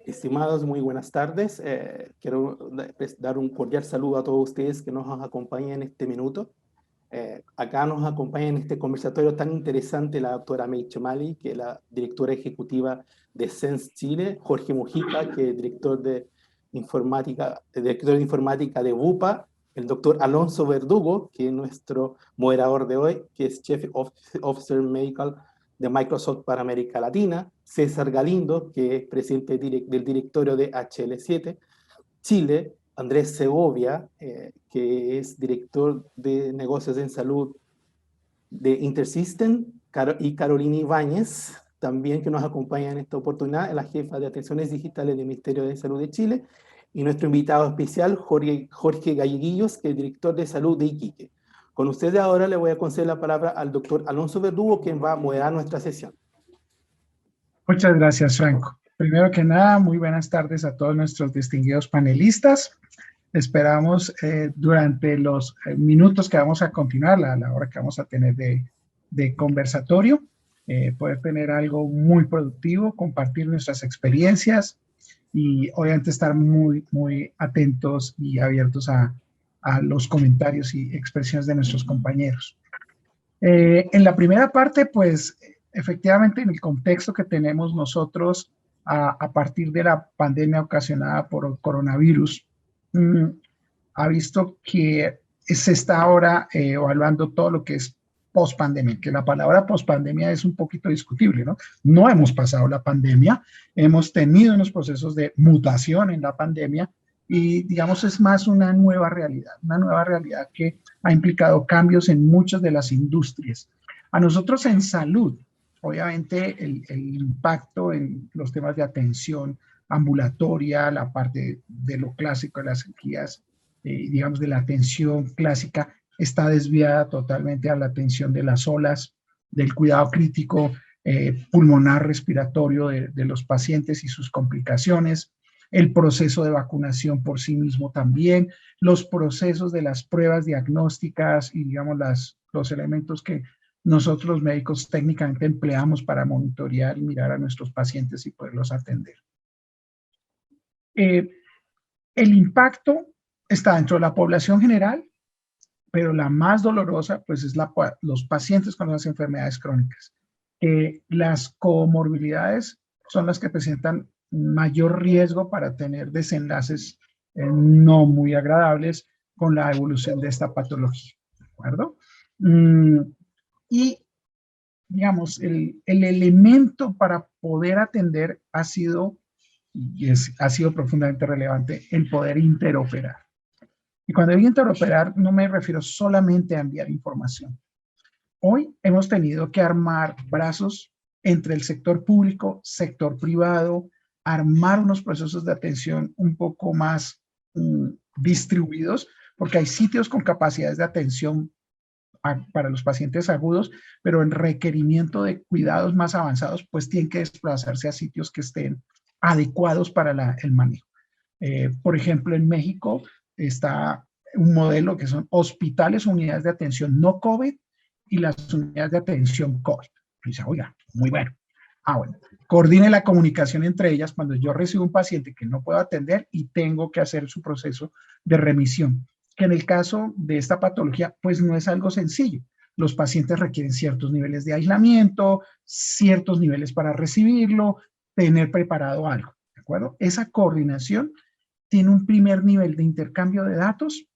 Estimados, muy buenas tardes. Quiero dar un cordial saludo a todos ustedes que nos acompañan en este minuto. Acá nos acompaña en este conversatorio tan interesante la doctora May Chomali, que es la directora ejecutiva de SENS Chile, Jorge Mujica, que es director de informática de BUPA, el doctor Alonso Verdugo, que es nuestro moderador de hoy, que es Chief Officer Medical de Microsoft para América Latina, César Galindo, que es presidente del directorio de HL7, Chile, Andrés Segovia, que es director de negocios en salud de InterSystem, y Carolina Ibáñez, también que nos acompaña en esta oportunidad, la jefa de atenciones digitales del Ministerio de Salud de Chile, y nuestro invitado especial, Jorge Galleguillos, que es director de salud de Iquique. Con ustedes ahora le voy a conceder la palabra al doctor Alonso Verdugo, quien va a moderar nuestra sesión. Muchas gracias, Franco. Primero que nada, muy buenas tardes a todos nuestros distinguidos panelistas. Esperamos durante los minutos que vamos a continuar, la hora que vamos a tener de conversatorio, poder tener algo muy productivo, compartir nuestras experiencias y obviamente estar muy atentos y abiertos a los comentarios y expresiones de nuestros compañeros. En la primera parte, pues, efectivamente, en el contexto que tenemos nosotros a partir de la pandemia ocasionada por el coronavirus, ha visto que se está ahora evaluando todo lo que es post-pandemia, que la palabra post-pandemia es un poquito discutible, ¿no? No hemos pasado la pandemia, hemos tenido unos procesos de mutación en la pandemia y, digamos, es más una nueva realidad que ha implicado cambios en muchas de las industrias. A nosotros en salud, obviamente el impacto en los temas de atención ambulatoria, la parte de lo clásico de las guías, digamos, de la atención clásica, está desviada totalmente a la atención de las olas, del cuidado crítico pulmonar respiratorio de los pacientes y sus complicaciones, el proceso de vacunación por sí mismo también, los procesos de las pruebas diagnósticas y, digamos, los elementos que nosotros los médicos técnicamente empleamos para monitorear y mirar a nuestros pacientes y poderlos atender. El impacto está dentro de la población general, pero la más dolorosa pues es los pacientes con las enfermedades crónicas. Las comorbilidades son las que presentan mayor riesgo para tener desenlaces no muy agradables con la evolución de esta patología, ¿de acuerdo? Y digamos, el elemento para poder atender ha sido profundamente relevante el poder interoperar. Y cuando digo interoperar, no me refiero solamente a enviar información. Hoy hemos tenido que armar brazos entre el sector público, sector privado, armar unos procesos de atención un poco más distribuidos, porque hay sitios con capacidades de atención para los pacientes agudos, pero en requerimiento de cuidados más avanzados, pues tienen que desplazarse a sitios que estén adecuados para el manejo. Por ejemplo, en México está un modelo que son hospitales, unidades de atención no COVID y las unidades de atención COVID. Y dice, oiga, muy bueno. Bueno, coordine la comunicación entre ellas cuando yo recibo un paciente que no puedo atender y tengo que hacer su proceso de remisión, que en el caso de esta patología, pues no es algo sencillo. Los pacientes requieren ciertos niveles de aislamiento, ciertos niveles para recibirlo, tener preparado algo, ¿de acuerdo? Esa coordinación tiene un primer nivel de intercambio de datos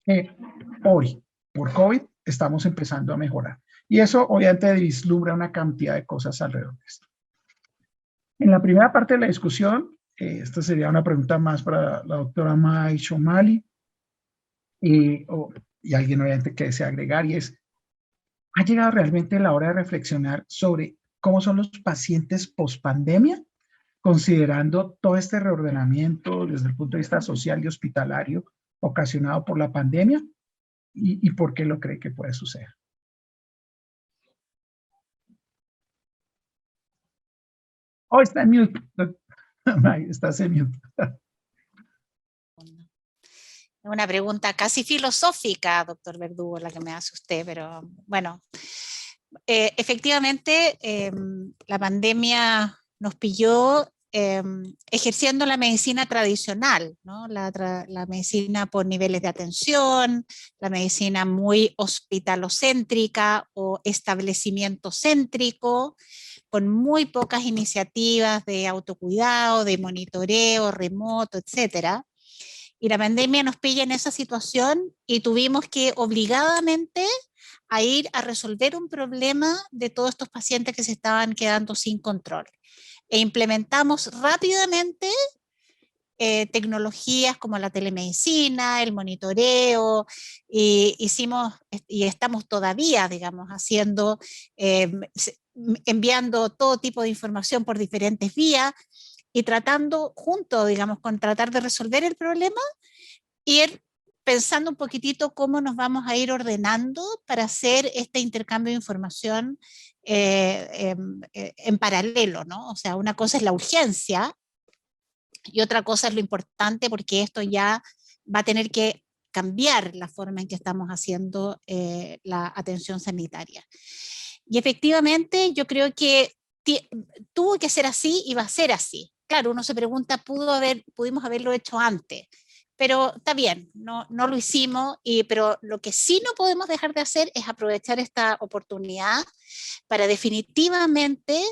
que hoy, por COVID, estamos empezando a mejorar. Y eso obviamente vislumbra una cantidad de cosas alrededor de esto. En la primera parte de la discusión, esta sería una pregunta más para la doctora May Chomali, y alguien obviamente que desea agregar, y es, ¿ha llegado realmente la hora de reflexionar sobre cómo son los pacientes post-pandemia? Considerando todo este reordenamiento desde el punto de vista social y hospitalario ocasionado por la pandemia, y por qué lo cree que puede suceder. Está en mute. Estás en mute. Una pregunta casi filosófica, doctor Verdugo, la que me hace usted, pero bueno, efectivamente la pandemia nos pilló ejerciendo la medicina tradicional, ¿no? La medicina por niveles de atención, la medicina muy hospitalocéntrica o establecimiento céntrico, con muy pocas iniciativas de autocuidado, de monitoreo remoto, etcétera. Y la pandemia nos pilla en esa situación y tuvimos que obligadamente a ir a resolver un problema de todos estos pacientes que se estaban quedando sin control. E implementamos rápidamente tecnologías como la telemedicina, el monitoreo, y hicimos, y estamos todavía, digamos, haciendo, enviando todo tipo de información por diferentes vías y tratando junto, digamos, con tratar de resolver el problema, ir pensando un poquitito cómo nos vamos a ir ordenando para hacer este intercambio de información en paralelo, ¿no? O sea, una cosa es la urgencia y otra cosa es lo importante, porque esto ya va a tener que cambiar la forma en que estamos haciendo la atención sanitaria. Y efectivamente yo creo que tuvo que ser así y va a ser así. Claro, uno se pregunta, pudimos haberlo hecho antes, pero está bien, no lo hicimos, pero lo que sí no podemos dejar de hacer es aprovechar esta oportunidad para definitivamente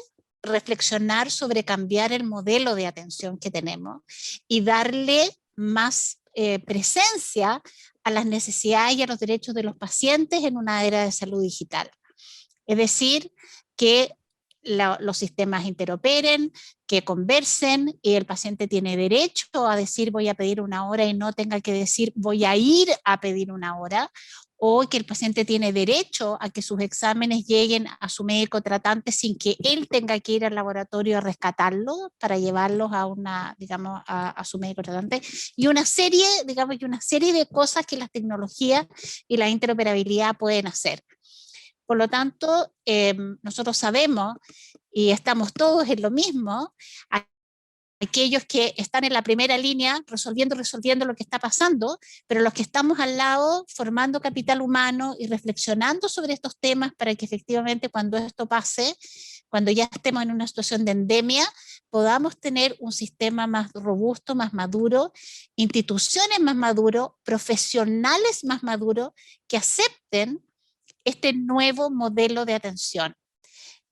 reflexionar sobre cambiar el modelo de atención que tenemos y darle más presencia a las necesidades y a los derechos de los pacientes en una era de salud digital. Es decir, que los sistemas interoperen, que conversen, y el paciente tiene derecho a decir voy a pedir una hora y no tenga que decir voy a ir a pedir una hora, o que el paciente tiene derecho a que sus exámenes lleguen a su médico tratante sin que él tenga que ir al laboratorio a rescatarlos para llevarlos a una, digamos, a su médico tratante, y una serie, digamos, y una serie de cosas que las tecnologías y la interoperabilidad pueden hacer. Por lo tanto, nosotros sabemos y estamos todos en lo mismo, aquellos que están en la primera línea resolviendo lo que está pasando, pero los que estamos al lado formando capital humano y reflexionando sobre estos temas para que efectivamente cuando esto pase, cuando ya estemos en una situación de endemia, podamos tener un sistema más robusto, más maduro, instituciones más maduros, profesionales más maduros que acepten este nuevo modelo de atención,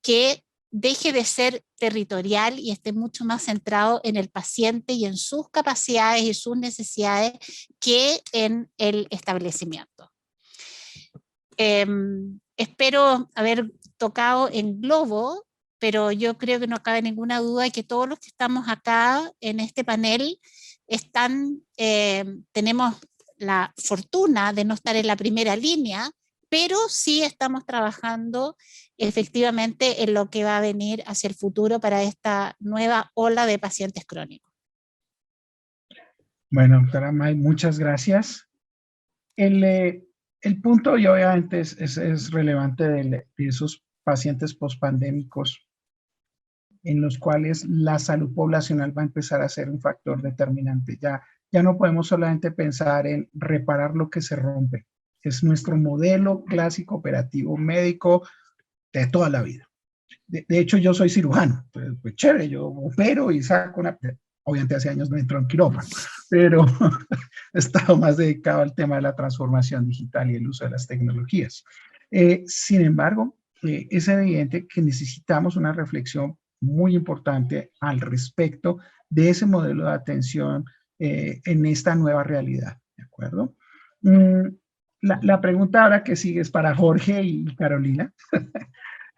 que deje de ser territorial y esté mucho más centrado en el paciente y en sus capacidades y sus necesidades que en el establecimiento. Espero haber tocado en globo, pero yo creo que no cabe ninguna duda de que todos los que estamos acá en este panel tenemos la fortuna de no estar en la primera línea, pero sí estamos trabajando efectivamente en lo que va a venir hacia el futuro para esta nueva ola de pacientes crónicos. Bueno, doctora May, muchas gracias. El punto, y obviamente es relevante de esos pacientes pospandémicos en los cuales la salud poblacional va a empezar a ser un factor determinante. Ya no podemos solamente pensar en reparar lo que se rompe. Es nuestro modelo clásico operativo médico de toda la vida. De hecho, yo soy cirujano. Pues chévere, yo opero y saco una... Obviamente hace años no entro en quirófano, pero he estado más dedicado al tema de la transformación digital y el uso de las tecnologías. Sin embargo, es evidente que necesitamos una reflexión muy importante al respecto de ese modelo de atención en esta nueva realidad, ¿de acuerdo? La pregunta ahora que sigue es para Jorge y Carolina,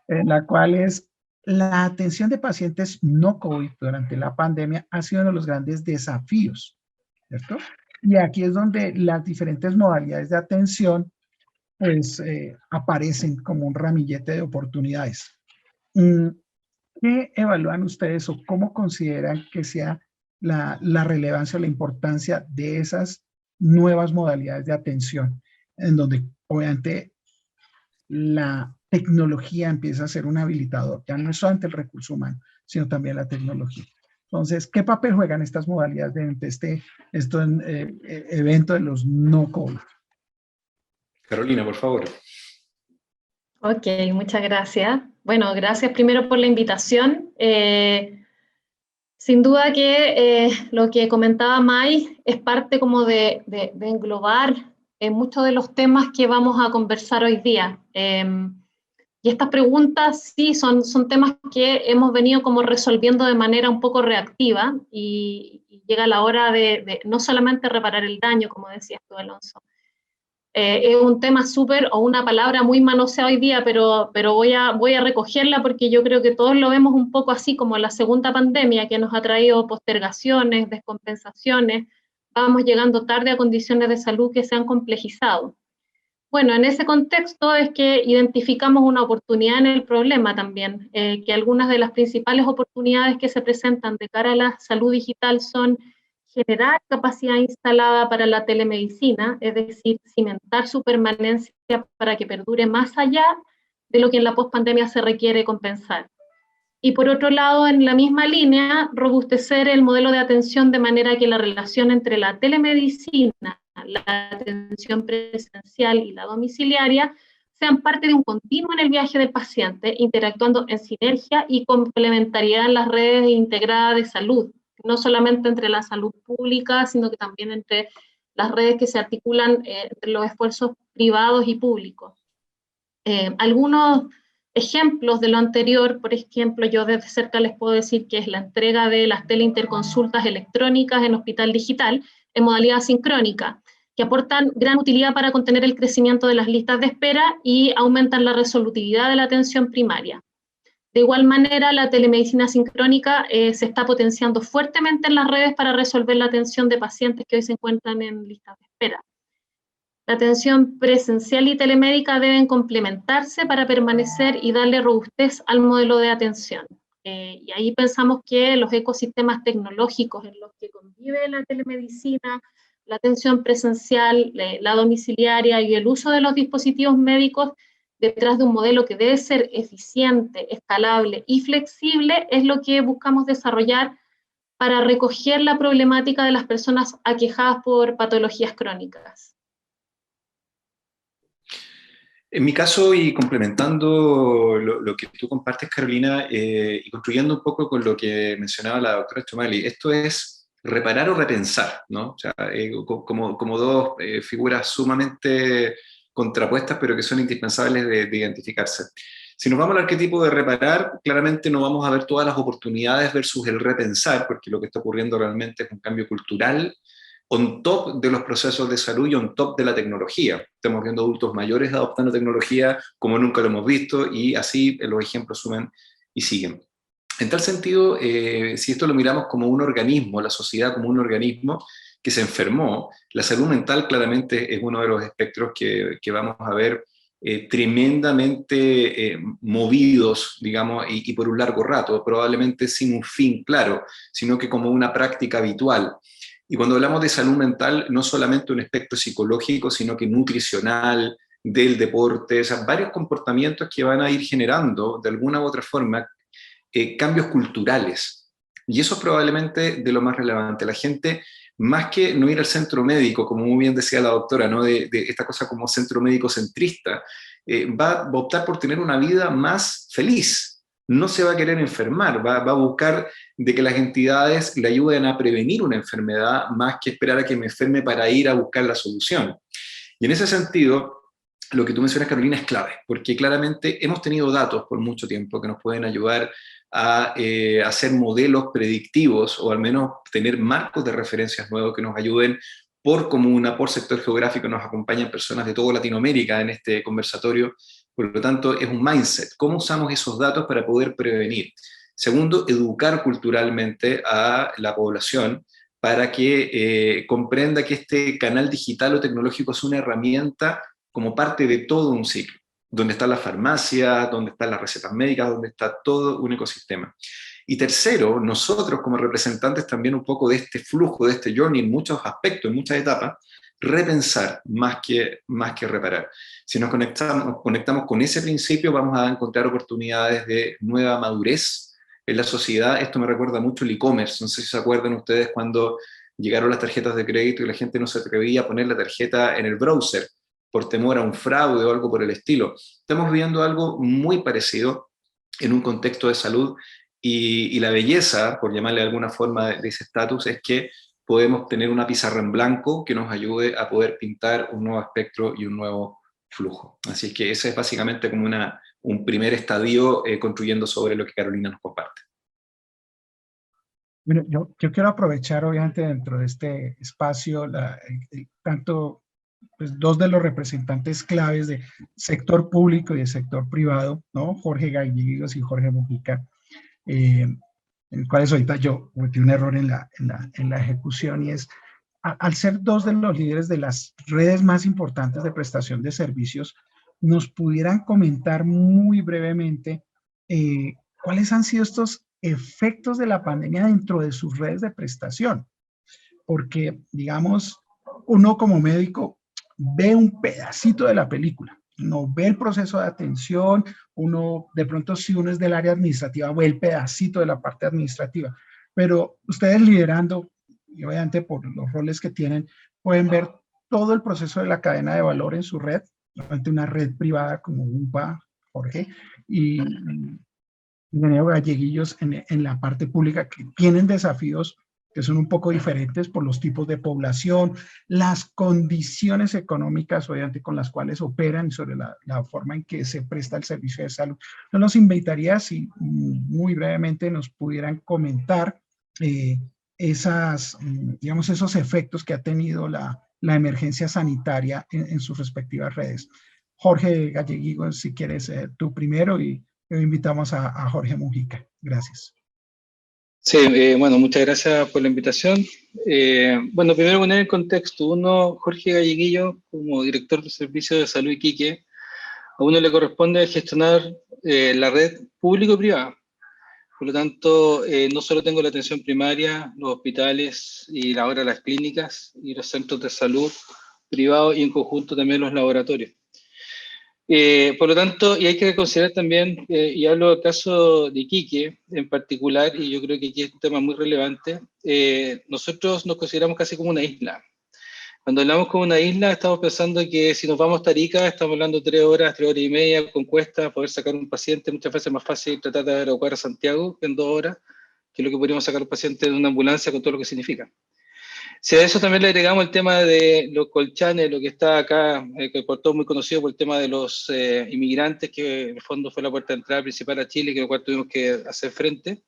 la cual es: la atención de pacientes no COVID durante la pandemia ha sido uno de los grandes desafíos, ¿cierto? Y aquí es donde las diferentes modalidades de atención pues aparecen como un ramillete de oportunidades. ¿Qué evalúan ustedes o cómo consideran que sea la relevancia o la importancia de esas nuevas modalidades de atención, en donde obviamente la tecnología empieza a ser un habilitador? Ya no es solamente el recurso humano, sino también la tecnología. Entonces, ¿qué papel juegan estas modalidades de este evento de los no COVID? Carolina, por favor. Ok, muchas gracias. Bueno, gracias primero por la invitación. Sin duda que lo que comentaba Mai es parte como de englobar muchos de los temas que vamos a conversar hoy día. Y estas preguntas sí son temas que hemos venido como resolviendo de manera un poco reactiva y llega la hora de no solamente reparar el daño, como decías tú, Alonso. Es un tema súper, o una palabra muy manoseada hoy día, pero voy a recogerla porque yo creo que todos lo vemos un poco así como la segunda pandemia que nos ha traído postergaciones, descompensaciones, vamos llegando tarde a condiciones de salud que se han complejizado. Bueno, en ese contexto es que identificamos una oportunidad en el problema también, que algunas de las principales oportunidades que se presentan de cara a la salud digital son generar capacidad instalada para la telemedicina, es decir, cimentar su permanencia para que perdure más allá de lo que en la pospandemia se requiere compensar. Y por otro lado, en la misma línea, robustecer el modelo de atención de manera que la relación entre la telemedicina, la atención presencial y la domiciliaria sean parte de un continuo en el viaje del paciente, interactuando en sinergia y complementariedad en las redes integradas de salud, no solamente entre la salud pública, sino que también entre las redes que se articulan entre los esfuerzos privados y públicos. Algunos ejemplos de lo anterior, por ejemplo, yo desde cerca les puedo decir que es la entrega de las teleinterconsultas electrónicas en Hospital Digital en modalidad sincrónica, que aportan gran utilidad para contener el crecimiento de las listas de espera y aumentan la resolutividad de la atención primaria. De igual manera, la telemedicina sincrónica se está potenciando fuertemente en las redes para resolver la atención de pacientes que hoy se encuentran en listas de espera. La atención presencial y telemédica deben complementarse para permanecer y darle robustez al modelo de atención. Y ahí pensamos que los ecosistemas tecnológicos en los que convive la telemedicina, la atención presencial, la domiciliaria y el uso de los dispositivos médicos detrás de un modelo que debe ser eficiente, escalable y flexible es lo que buscamos desarrollar para recoger la problemática de las personas aquejadas por patologías crónicas. En mi caso, y complementando lo que tú compartes, Carolina, y construyendo un poco con lo que mencionaba la doctora Chomali, esto es reparar o repensar, ¿no? O sea, como dos figuras sumamente contrapuestas, pero que son indispensables de identificarse. Si nos vamos al arquetipo de reparar, claramente no vamos a ver todas las oportunidades versus el repensar, porque lo que está ocurriendo realmente es un cambio cultural, on top de los procesos de salud y on top de la tecnología. Estamos viendo adultos mayores adoptando tecnología como nunca lo hemos visto, y así los ejemplos suman y siguen. En tal sentido, si esto lo miramos como un organismo, la sociedad como un organismo que se enfermó, la salud mental claramente es uno de los espectros que vamos a ver tremendamente movidos, digamos, y por un largo rato, probablemente sin un fin claro, sino que como una práctica habitual. Y cuando hablamos de salud mental, no solamente un aspecto psicológico, sino que nutricional, del deporte, o sea, varios comportamientos que van a ir generando, de alguna u otra forma, cambios culturales. Y eso es probablemente de lo más relevante. La gente, más que no ir al centro médico, como muy bien decía la doctora, ¿no? de esta cosa como centro médico centrista, va a optar por tener una vida más feliz. No se va a querer enfermar, va a buscar de que las entidades le ayuden a prevenir una enfermedad más que esperar a que me enferme para ir a buscar la solución. Y en ese sentido, lo que tú mencionas, Carolina, es clave, porque claramente hemos tenido datos por mucho tiempo que nos pueden ayudar a hacer modelos predictivos, o al menos tener marcos de referencias nuevos que nos ayuden por comuna, por sector geográfico. Nos acompañan personas de toda Latinoamérica en este conversatorio. Por lo tanto, es un mindset. ¿Cómo usamos esos datos para poder prevenir? Segundo, educar culturalmente a la población para que comprenda que este canal digital o tecnológico es una herramienta como parte de todo un ciclo, donde está la farmacia, donde están las recetas médicas, donde está todo un ecosistema. Y tercero, nosotros como representantes también un poco de este flujo, de este journey en muchos aspectos, en muchas etapas, repensar más que reparar. Si nos conectamos con ese principio, vamos a encontrar oportunidades de nueva madurez en la sociedad. Esto me recuerda mucho el e-commerce. No sé si se acuerdan ustedes cuando llegaron las tarjetas de crédito y la gente no se atrevía a poner la tarjeta en el browser por temor a un fraude o algo por el estilo. Estamos viviendo algo muy parecido en un contexto de salud, y la belleza, por llamarle de alguna forma, de ese estatus, es que podemos tener una pizarra en blanco que nos ayude a poder pintar un nuevo espectro y un nuevo flujo. Así es que ese es básicamente como un primer estadio construyendo sobre lo que Carolina nos comparte. Bueno, yo quiero aprovechar, obviamente, dentro de este espacio, tanto pues, dos de los representantes claves de sector público y de sector privado, ¿no? Jorge Gallegos y Jorge Mujica, en cuales ahorita yo cometí un error en la ejecución, y es, al ser dos de los líderes de las redes más importantes de prestación de servicios, nos pudieran comentar muy brevemente cuáles han sido estos efectos de la pandemia dentro de sus redes de prestación. Porque, digamos, uno como médico ve un pedacito de la película, no ve el proceso de atención, uno, de pronto si uno es del área administrativa, ve el pedacito de la parte administrativa, pero ustedes liderando, y obviamente por los roles que tienen, pueden ver todo el proceso de la cadena de valor en su red, obviamente una red privada como UPA, Jorge, y ingeniero Galleguillos en la parte pública, que tienen desafíos que son un poco diferentes por los tipos de población, las condiciones económicas, obviamente, con las cuales operan y sobre la forma en que se presta el servicio de salud. Yo los invitaría, si muy brevemente nos pudieran comentar digamos, esos efectos que ha tenido la emergencia sanitaria en sus respectivas redes. Jorge Galleguillos, si quieres tú primero, y invitamos a Jorge Mujica. Gracias. Sí, bueno, muchas gracias por la invitación. Bueno, primero poner en contexto. Uno, Jorge Galleguillo, como director de Servicio de Salud Iquique, a uno le corresponde gestionar la red público-privada. Por lo tanto, no solo tengo la atención primaria, los hospitales y ahora las clínicas y los centros de salud privados, y en conjunto también los laboratorios. Por lo tanto, y hay que considerar también, y hablo del caso de Iquique en particular, y yo creo que aquí es un tema muy relevante, nosotros nos consideramos casi como una isla. Cuando hablamos como una isla, estamos pensando que si nos vamos a Tarica, estamos hablando 3 horas y media, con cuesta, poder sacar un paciente. Muchas veces es más fácil tratar de evacuar a Santiago en 2 horas, que lo que podríamos sacar un paciente de una ambulancia con todo lo que significa. Si a eso también le agregamos el tema de los colchanes, lo que está acá, que por todo muy conocido por el tema de los inmigrantes, que en el fondo fue la puerta de entrada principal a Chile, que lo cual tuvimos que hacer frente.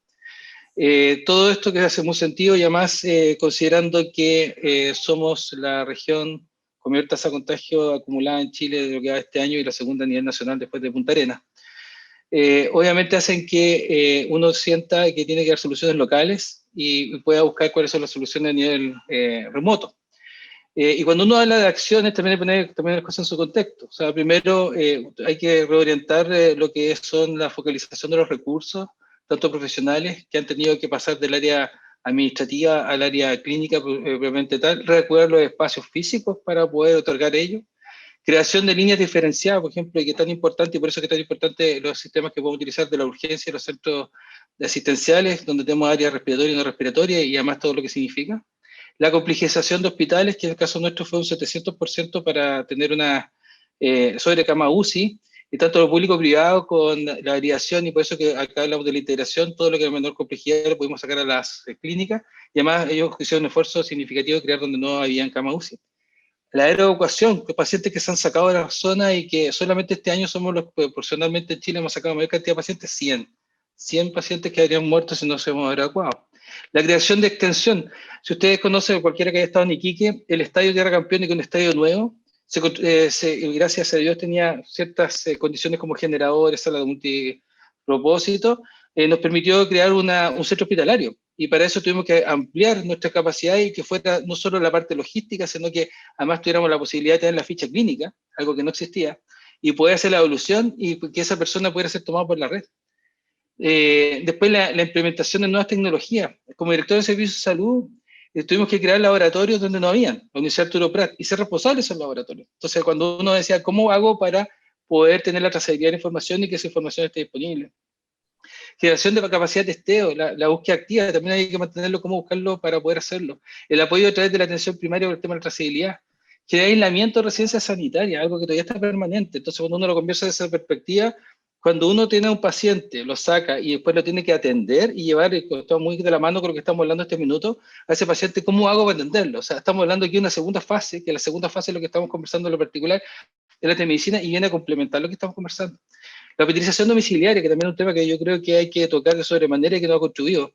Todo esto que hace mucho sentido, y además considerando que somos la región con mayor tasa de contagio acumulada en Chile de lo que va este año, y la segunda a nivel nacional después de Punta Arenas. Obviamente hacen que uno sienta que tiene que dar soluciones locales y pueda buscar cuáles son las soluciones a nivel remoto. Y cuando uno habla de acciones, también hay que poner también las cosas en su contexto. O sea, primero hay que reorientar lo que son la focalización de los recursos, tanto profesionales, que han tenido que pasar del área administrativa al área clínica, propiamente tal, recuperar los espacios físicos para poder otorgar ello. Creación de líneas diferenciadas, por ejemplo, y que es tan importante, y por eso es que es tan importante los sistemas que podemos utilizar de la urgencia y los centros asistenciales, donde tenemos áreas respiratorias y no respiratorias, y además todo lo que significa. La complejización de hospitales, que en el caso nuestro fue un 700% para tener una sobrecama UCI, y tanto lo público-privado con la variación, y por eso que acá hablamos de la integración, todo lo que era menor complejidad lo pudimos sacar a las clínicas, y además ellos hicieron un esfuerzo significativo de crear donde no había cama UCI. La aeroevacuación, que pacientes que se han sacado de la zona, y que solamente este año somos los que proporcionalmente en Chile hemos sacado mayor cantidad de pacientes, 100 pacientes que habrían muerto si no se hemos evacuado. La creación de extensión. Si ustedes conocen, cualquiera que haya estado en Iquique, el estadio Tierra Campeones, que es un estadio nuevo, gracias a Dios tenía ciertas condiciones como generadores, sala de multipropósito, nos permitió crear un centro hospitalario. Y para eso tuvimos que ampliar nuestra capacidad, y que fuera no solo la parte logística, sino que además tuviéramos la posibilidad de tener la ficha clínica, algo que no existía, y poder hacer la evolución y que esa persona pudiera ser tomada por la red. Después la implementación de nuevas tecnologías. Como director de Servicios de Salud, tuvimos que crear laboratorios donde no habían, la Universidad Arturo Prat, y ser responsables de esos laboratorios. Entonces, cuando uno decía, ¿cómo hago para poder tener la trazabilidad de la información y que esa información esté disponible? generación de capacidad de testeo, la búsqueda activa, también hay que mantenerlo, cómo buscarlo para poder hacerlo. El apoyo a través de la atención primaria por el tema de la trazabilidad. Generar aislamiento de residencia sanitaria, algo que todavía está permanente. Entonces, cuando uno lo convierte desde esa perspectiva, cuando uno tiene a un paciente, lo saca y después lo tiene que atender y llevar, está muy de la mano con lo que estamos hablando este minuto, a ese paciente, ¿cómo hago para atenderlo? O sea, estamos hablando aquí de una segunda fase, que la segunda fase es lo que estamos conversando en lo particular, es la telemedicina y viene a complementar lo que estamos conversando. La utilización domiciliaria, que también es un tema que yo creo que hay que tocar de sobremanera y que no ha contribuido.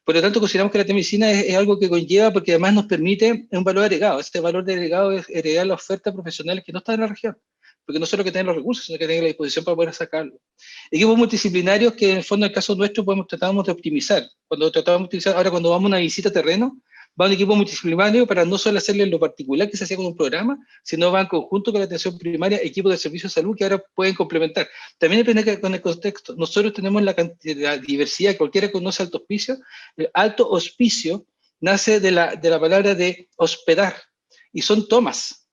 Por lo tanto, consideramos que la telemedicina es algo que conlleva porque además nos permite un valor agregado. Este valor agregado es agregar la oferta profesionales que no están en la región, porque no solo que tengan los recursos, sino que tengan la disposición para poder sacarlo. Equipos multidisciplinarios que en el fondo, en el caso nuestro, tratamos de optimizar. Cuando tratamos de optimizar, ahora cuando vamos a una visita a terreno, va un equipo multidisciplinario para no solo hacerle lo particular que se hacía con un programa, sino va en conjunto con la atención primaria, equipos de servicio de salud que ahora pueden complementar. También depende con el contexto. Nosotros tenemos la diversidad, cualquiera conoce alto hospicio. El alto hospicio nace de la palabra de hospedar, y son tomas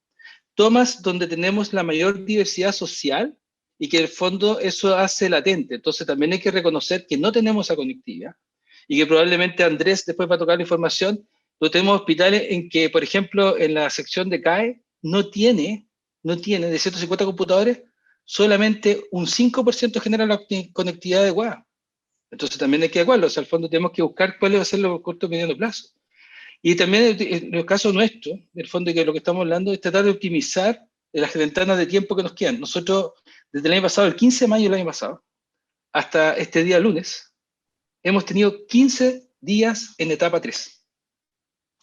donde tenemos la mayor diversidad social y que en el fondo eso hace latente. Entonces también hay que reconocer que no tenemos esa conectividad y que probablemente Andrés después va a tocar la información. Tenemos hospitales en que, por ejemplo, en la sección de CAE no tiene de 150 computadores, solamente un 5% genera la conectividad adecuada. Entonces también hay que adecuarlo. O sea, al fondo tenemos que buscar cuáles van a ser los cortos y mediano plazo. Y también en el caso nuestro, en el fondo que lo que estamos hablando es tratar de optimizar las ventanas de tiempo que nos quedan. Nosotros, desde el año pasado, el 15 de mayo del año pasado, hasta este día lunes, hemos tenido 15 días en etapa 3.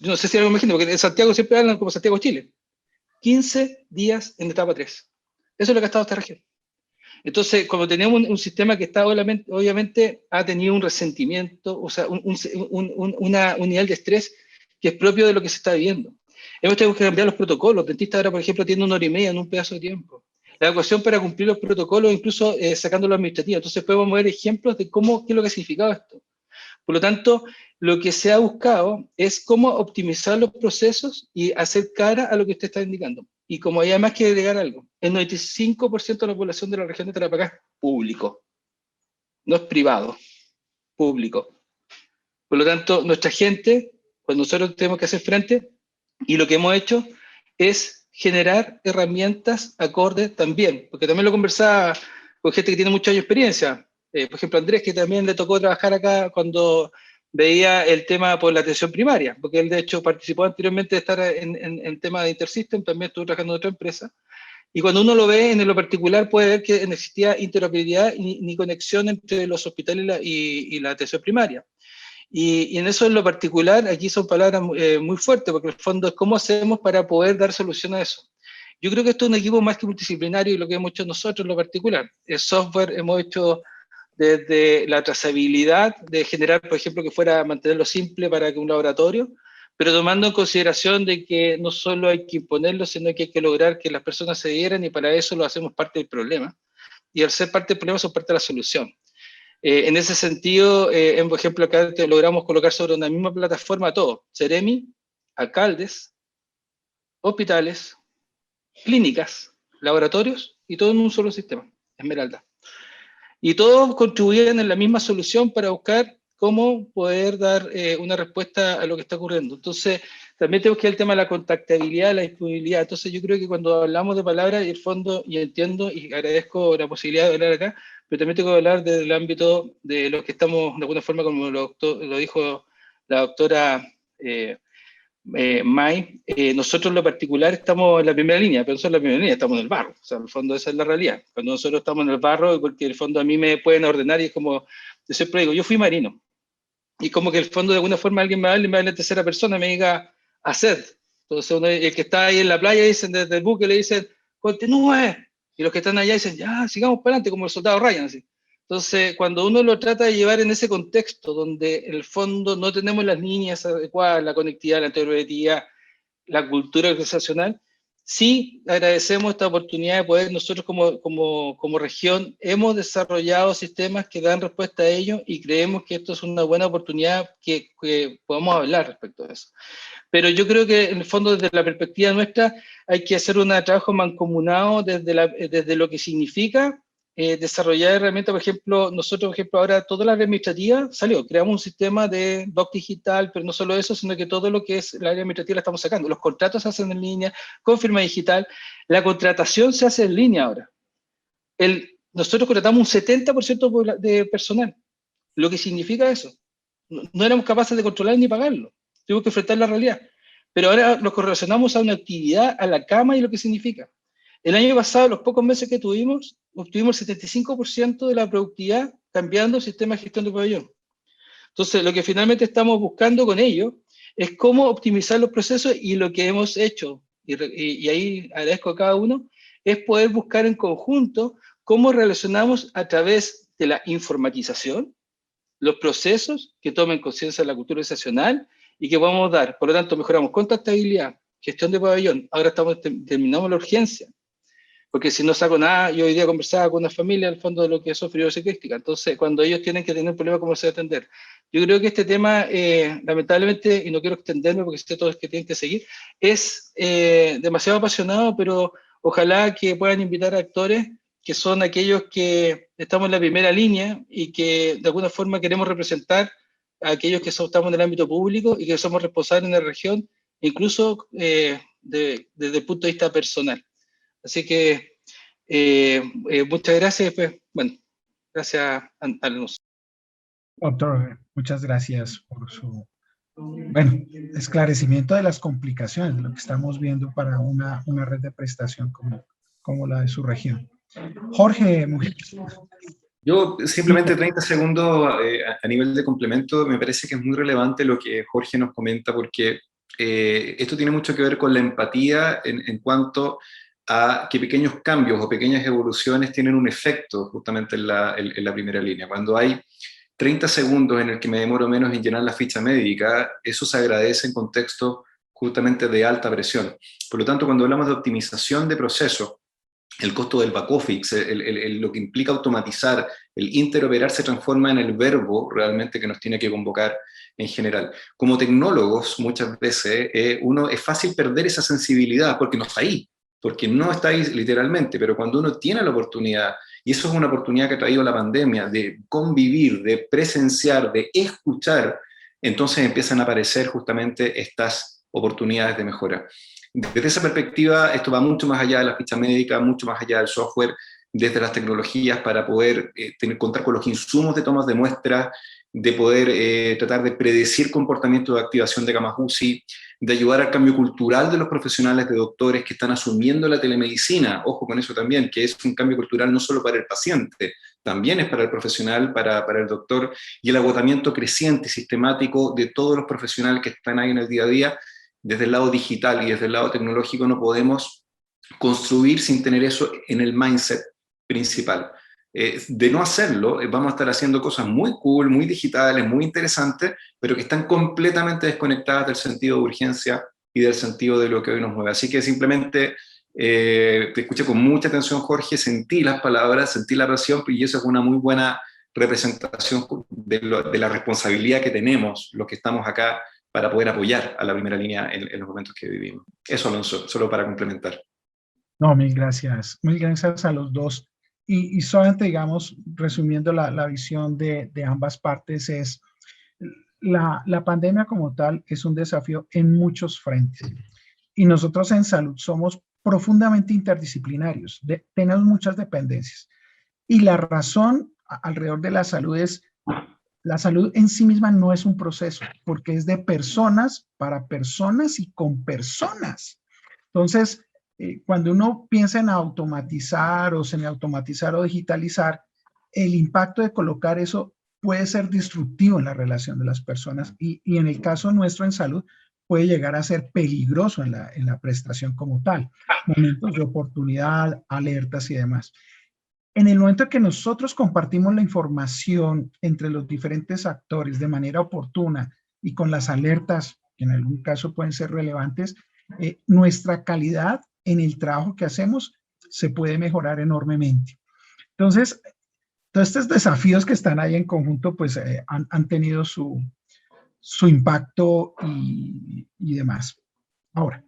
Yo no sé si algo me imagino, porque en Santiago siempre hablan como Santiago, Chile. 15 días en etapa 3. Eso es lo que ha estado esta región. Entonces, como tenemos un sistema que está obviamente ha tenido un resentimiento, o sea, un nivel de estrés que es propio de lo que se está viviendo. Hemos tenido que cambiar los protocolos. Los dentistas ahora, por ejemplo, tienen 1 hora y media en un pedazo de tiempo. La ecuación para cumplir los protocolos, incluso sacando lo administrativo. Entonces podemos ver ejemplos de qué es lo que ha significado esto. Por lo tanto, lo que se ha buscado es cómo optimizar los procesos y hacer cara a lo que usted está indicando. Y como hay además que agregar algo, el 95% de la población de la región de Tarapacá es público, no es privado, público. Por lo tanto, nuestra gente, cuando nosotros tenemos que hacer frente, y lo que hemos hecho es generar herramientas acordes también, porque también lo conversaba con gente que tiene mucha experiencia. Por ejemplo, Andrés, que también le tocó trabajar acá cuando veía el tema por la atención primaria, porque él de hecho participó anteriormente de estar en tema de Intersystem, también estuvo trabajando en otra empresa, y cuando uno lo ve en lo particular puede ver que no existía interoperabilidad ni conexión entre los hospitales y la atención primaria. Y en eso en lo particular, aquí son palabras muy fuertes, porque en el fondo es cómo hacemos para poder dar solución a eso. Yo creo que esto es un equipo más que multidisciplinario y lo que hemos hecho nosotros en lo particular. El software hemos hecho desde la trazabilidad, de generar, por ejemplo, que fuera mantenerlo simple para que un laboratorio, pero tomando en consideración de que no solo hay que imponerlo, sino que hay que lograr que las personas se dieran y para eso lo hacemos parte del problema. Y al ser parte del problema, son parte de la solución. En ese sentido, por ejemplo, acá logramos colocar sobre una misma plataforma todo, Ceremi, alcaldes, hospitales, clínicas, laboratorios y todo en un solo sistema, Esmeralda. Y todos contribuyen en la misma solución para buscar cómo poder dar una respuesta a lo que está ocurriendo. Entonces, también tenemos que ver el tema de la contactabilidad, la disponibilidad. Entonces, yo creo que cuando hablamos de palabras, y el fondo, y entiendo, y agradezco la posibilidad de hablar acá, pero también tengo que hablar desde el ámbito de los que estamos, de alguna forma, como lo dijo la doctora May, nosotros en lo particular estamos en la primera línea, pero no en la primera línea, estamos en el barro. O sea, en el fondo esa es la realidad. Cuando nosotros estamos en el barro, porque en el fondo a mí me pueden ordenar y es como, yo siempre digo, yo fui marino. Y como que en el fondo de alguna forma alguien me habla en tercera persona, me diga, haced. Entonces uno, el que está ahí en la playa, dicen desde el buque, le dicen, continúe. Y los que están allá dicen, ya, sigamos para adelante, como el soldado Ryan, así. Entonces, cuando uno lo trata de llevar en ese contexto, donde en el fondo no tenemos las líneas adecuadas, la conectividad, la interoperabilidad, la cultura organizacional, sí agradecemos esta oportunidad de poder, nosotros como región, hemos desarrollado sistemas que dan respuesta a ello y creemos que esto es una buena oportunidad que podamos hablar respecto a eso. Pero yo creo que en el fondo desde la perspectiva nuestra hay que hacer un trabajo mancomunado desde lo que significa desarrollar herramientas, por ejemplo, nosotros, por ejemplo, ahora toda la área administrativa salió, creamos un sistema de doc digital, pero no solo eso, sino que todo lo que es la área administrativa la estamos sacando. Los contratos se hacen en línea, con firma digital, la contratación se hace en línea ahora. Nosotros contratamos un 70% de personal. Lo que significa eso. No éramos capaces de controlar ni pagarlo. Tuvimos que enfrentar la realidad. Pero ahora lo correlacionamos a una actividad, a la cama y lo que significa. El año pasado, los pocos meses que tuvimos, obtuvimos el 75% de la productividad cambiando el sistema de gestión de pabellón. Entonces, lo que finalmente estamos buscando con ello es cómo optimizar los procesos, y lo que hemos hecho, y ahí agradezco a cada uno, es poder buscar en conjunto cómo relacionamos a través de la informatización los procesos que tomen conciencia de la cultura organizacional y que podamos dar. Por lo tanto, mejoramos contactabilidad, gestión de pabellón. Ahora terminamos la urgencia. Porque si no saco nada, yo hoy día conversaba con una familia al fondo de lo que es fibrosis crística. Entonces, cuando ellos tienen que tener un problema, ¿cómo se va a atender? Yo creo que este tema, lamentablemente, y no quiero extenderme porque sé todos que tienen que seguir, es demasiado apasionado, pero ojalá que puedan invitar a actores que son aquellos que estamos en la primera línea y que de alguna forma queremos representar a aquellos que estamos en el ámbito público y que somos responsables en la región, incluso desde el punto de vista personal. Así que muchas gracias. Pues, bueno, gracias a los. Doctor, muchas gracias por su esclarecimiento de las complicaciones de lo que estamos viendo para una red de prestación como la de su región. Jorge Mujica. Yo simplemente 30 segundos a nivel de complemento. Me parece que es muy relevante lo que Jorge nos comenta, porque esto tiene mucho que ver con la empatía en cuanto a que pequeños cambios o pequeñas evoluciones tienen un efecto justamente en la primera línea. Cuando hay 30 segundos en el que me demoro menos en llenar la ficha médica, eso se agradece en contextos justamente de alta presión. Por lo tanto, cuando hablamos de optimización de procesos, el costo del back office, lo que implica automatizar, el interoperar se transforma en el verbo realmente que nos tiene que convocar en general. Como tecnólogos, muchas veces es fácil perder esa sensibilidad porque no está ahí, literalmente, pero cuando uno tiene la oportunidad, y eso es una oportunidad que ha traído la pandemia, de convivir, de presenciar, de escuchar, entonces empiezan a aparecer justamente estas oportunidades de mejora. Desde esa perspectiva, esto va mucho más allá de la ficha médica, mucho más allá del software, desde las tecnologías para poder contar con los insumos de tomas de muestras, de poder tratar de predecir comportamientos de activación de camas UCI, de ayudar al cambio cultural de los profesionales de doctores que están asumiendo la telemedicina. Ojo con eso también, que es un cambio cultural no solo para el paciente, también es para el profesional, para el doctor, y el agotamiento creciente y sistemático de todos los profesionales que están ahí en el día a día. Desde el lado digital y desde el lado tecnológico no podemos construir sin tener eso en el mindset principal. De no hacerlo, vamos a estar haciendo cosas muy cool, muy digitales, muy interesantes, pero que están completamente desconectadas del sentido de urgencia y del sentido de lo que hoy nos mueve. Así que simplemente te escuché con mucha atención, Jorge, sentí las palabras, sentí la pasión, y eso es una muy buena representación de la responsabilidad que tenemos los que estamos acá para poder apoyar a la primera línea en los momentos que vivimos. Eso, Alonso, solo para complementar. No, mil gracias. Mil gracias a los dos. Y solamente, digamos, resumiendo la visión de ambas partes, es la pandemia como tal es un desafío en muchos frentes. Y nosotros en salud somos profundamente interdisciplinarios, tenemos muchas dependencias. Y la razón alrededor de la salud es, la salud en sí misma no es un proceso, porque es de personas para personas y con personas. Entonces, cuando uno piensa en automatizar o semiautomatizar o digitalizar, el impacto de colocar eso puede ser destructivo en la relación de las personas y en el caso nuestro en salud puede llegar a ser peligroso en la prestación como tal. Momentos de oportunidad, alertas y demás. En el momento que nosotros compartimos la información entre los diferentes actores de manera oportuna y con las alertas, que en algún caso pueden ser relevantes, nuestra calidad en el trabajo que hacemos se puede mejorar enormemente. Entonces, todos estos desafíos que están ahí en conjunto, pues han tenido su impacto y demás. Ahora,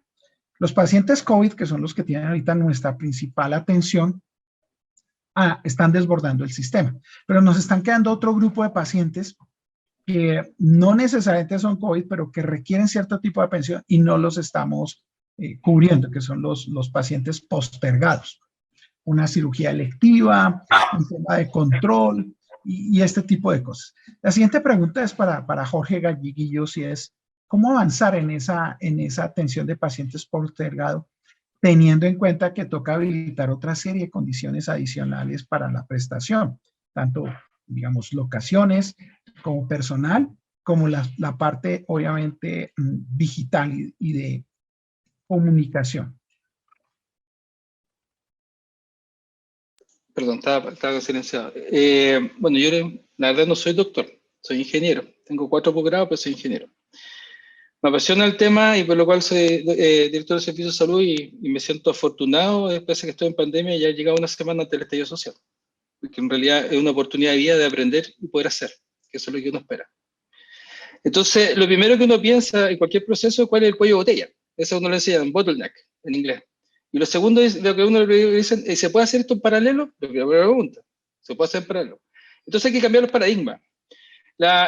los pacientes COVID, que son los que tienen ahorita nuestra principal atención, están desbordando el sistema. Pero nos están quedando otro grupo de pacientes que no necesariamente son COVID, pero que requieren cierto tipo de atención y no los estamos cubriendo, que son los pacientes postergados. Una cirugía electiva, un tema de control y este tipo de cosas. La siguiente pregunta es para Jorge Galliguillos y es, ¿cómo avanzar en esa atención de pacientes postergados, teniendo en cuenta que toca habilitar otra serie de condiciones adicionales para la prestación, tanto, digamos, locaciones como personal, como la parte, obviamente, digital y de comunicación? Perdón, estaba silenciado. Bueno, yo la verdad no soy doctor, soy ingeniero. Tengo 4 posgrados, pero soy ingeniero. Me apasiona el tema y por lo cual soy director de Servicio de Salud y me siento afortunado después de que estoy en pandemia y ya he llegado una semana ante el estallido social. Porque en realidad es una oportunidad de vida de aprender y poder hacer, que eso es lo que uno espera. Entonces, lo primero que uno piensa en cualquier proceso es cuál es el cuello de botella. Eso uno le decía bottleneck en inglés. Y lo segundo es lo que uno le dice, ¿se puede hacer esto en paralelo? La primera pregunta, ¿se puede hacer en paralelo? Entonces hay que cambiar los paradigmas.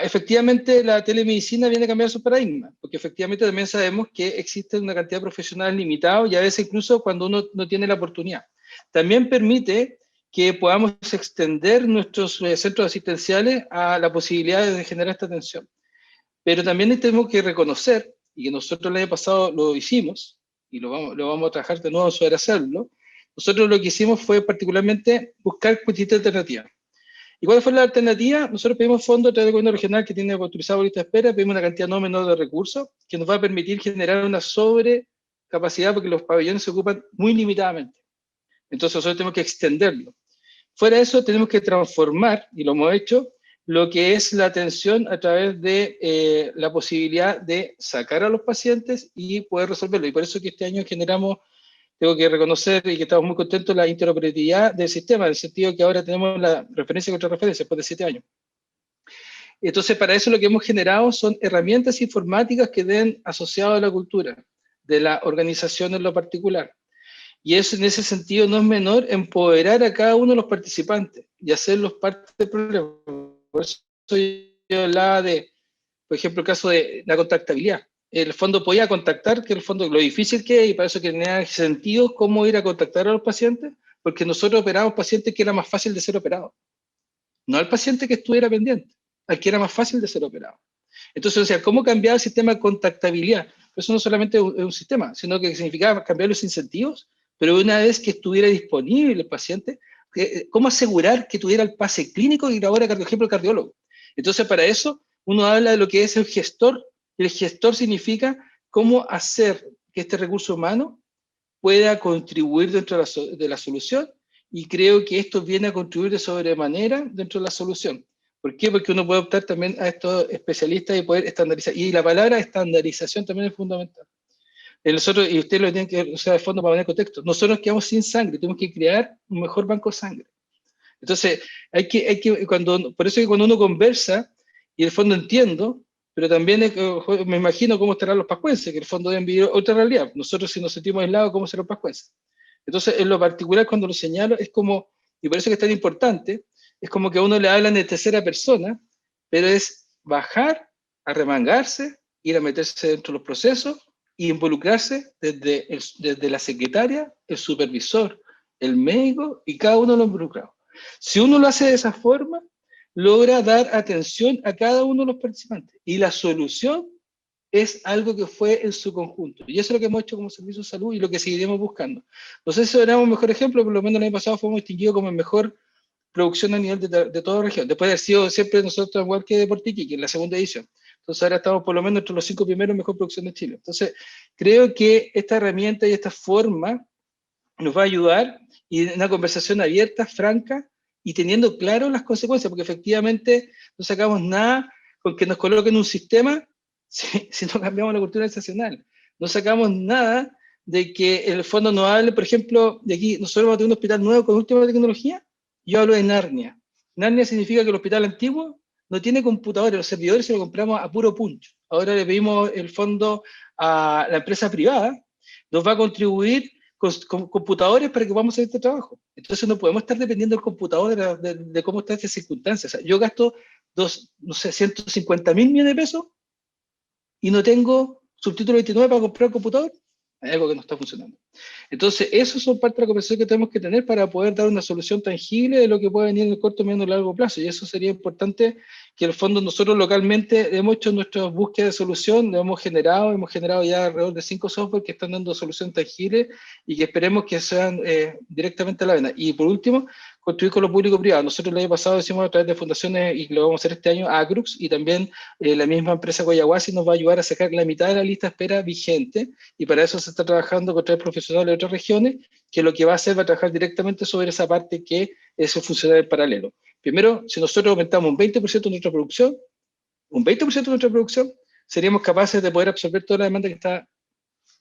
Efectivamente, la telemedicina viene a cambiar esos paradigmas, porque efectivamente también sabemos que existe una cantidad de profesionales limitados y a veces incluso cuando uno no tiene la oportunidad. También permite que podamos extender nuestros centros asistenciales a la posibilidad de generar esta atención. Pero también tenemos que reconocer, y que nosotros el año pasado lo hicimos, y lo vamos a trabajar de nuevo sobre hacerlo, nosotros lo que hicimos fue particularmente buscar distintas alternativas. ¿Y cuál fue la alternativa? Nosotros pedimos fondos a través del gobierno regional que tiene autorizado lista de espera, pedimos una cantidad no menor de recursos que nos va a permitir generar una sobrecapacidad porque los pabellones se ocupan muy limitadamente. Entonces nosotros tenemos que extenderlo. Fuera de eso tenemos que transformar, y lo hemos hecho, lo que es la atención a través de la posibilidad de sacar a los pacientes y poder resolverlo. Y por eso que este año generamos, tengo que reconocer y que estamos muy contentos, la interoperabilidad del sistema, en el sentido que ahora tenemos la referencia contra referencia después de 7 años. Entonces, para eso lo que hemos generado son herramientas informáticas que den asociado a la cultura de la organización en lo particular. Y eso en ese sentido no es menor empoderar a cada uno de los participantes y hacerlos parte del problema. Por eso yo hablaba de, por ejemplo, el caso de la contactabilidad. El fondo podía contactar, que el fondo lo difícil que es, y para eso que tenía sentido cómo ir a contactar a los pacientes, porque nosotros operamos pacientes que era más fácil de ser operado. No al paciente que estuviera pendiente, al que era más fácil de ser operado. Entonces, o sea, ¿cómo cambiar el sistema de contactabilidad? Eso no solamente es un sistema, sino que significaba cambiar los incentivos, pero una vez que estuviera disponible el paciente, ¿cómo asegurar que tuviera el pase clínico y ahora, por ejemplo, el cardiólogo? Entonces, para eso, uno habla de lo que es el gestor, y el gestor significa cómo hacer que este recurso humano pueda contribuir dentro de la solución, y creo que esto viene a contribuir de sobremanera dentro de la solución. ¿Por qué? Porque uno puede optar también a estos especialistas y poder estandarizar. Y la palabra estandarización también es fundamental. Nosotros, y ustedes lo tienen que usar de fondo para poner contexto, nosotros nos quedamos sin sangre, tenemos que crear un mejor banco de sangre. Entonces, por eso que cuando uno conversa, y en el fondo entiendo, pero también me imagino cómo estarán los pascuenses, que en el fondo deben vivir otra realidad. Nosotros si nos sentimos aislados, ¿cómo serán los pascuenses? Entonces, en lo particular, cuando lo señalo, es como, y por eso que es tan importante, es como que a uno le hablan de tercera persona, pero es bajar, arremangarse, ir a meterse dentro de los procesos y involucrarse desde la secretaria, el supervisor, el médico y cada uno de los involucrados. Si uno lo hace de esa forma, logra dar atención a cada uno de los participantes. Y la solución es algo que fue en su conjunto. Y eso es lo que hemos hecho como Servicio de Salud y lo que seguiremos buscando. No sé si éramos un mejor ejemplo, por lo menos el año pasado fuimos distinguidos como el mejor producción a nivel de toda la región. Después de haber sido siempre nosotros igual que Deportiqui, que en la segunda edición. Entonces ahora estamos por lo menos entre los 5 primeros mejor producción de Chile. Entonces creo que esta herramienta y esta forma nos va a ayudar, y en una conversación abierta, franca, y teniendo claro las consecuencias, porque efectivamente no sacamos nada con que nos coloquen un sistema si no cambiamos la cultura organizacional. No sacamos nada de que en el fondo nos hable, por ejemplo, de aquí, nosotros vamos a tener un hospital nuevo con última tecnología. Yo hablo de Narnia. Narnia significa que el hospital antiguo no tiene computadores, los servidores se los compramos a puro puncho. Ahora le pedimos el fondo a la empresa privada, nos va a contribuir computadores para que podamos hacer este trabajo. Entonces no podemos estar dependiendo del computador de cómo están estas circunstancias. O sea, yo gasto 150.000 millones de pesos y no tengo subtítulo 29 para comprar un computador. Hay algo que no está funcionando. Entonces, eso son parte de la conversación que tenemos que tener para poder dar una solución tangible de lo que puede venir en el corto, mediano y largo plazo. Y eso sería importante que, en el fondo, nosotros localmente hemos hecho nuestras búsquedas de solución, hemos generado ya alrededor de 5 software que están dando solución tangible y que esperemos que sean directamente a la vena. Y por último, construir con lo público-privado. Nosotros el año pasado hicimos a través de fundaciones, y lo vamos a hacer este año, Acrux, y también la misma empresa Coyahuasi nos va a ayudar a sacar la mitad de la lista de espera vigente, y para eso se está trabajando con 3 profesionales de otras regiones, que lo que va a hacer va a trabajar directamente sobre esa parte que es el funcionario paralelo. Primero, si nosotros aumentamos un 20% de nuestra producción, seríamos capaces de poder absorber toda la demanda que está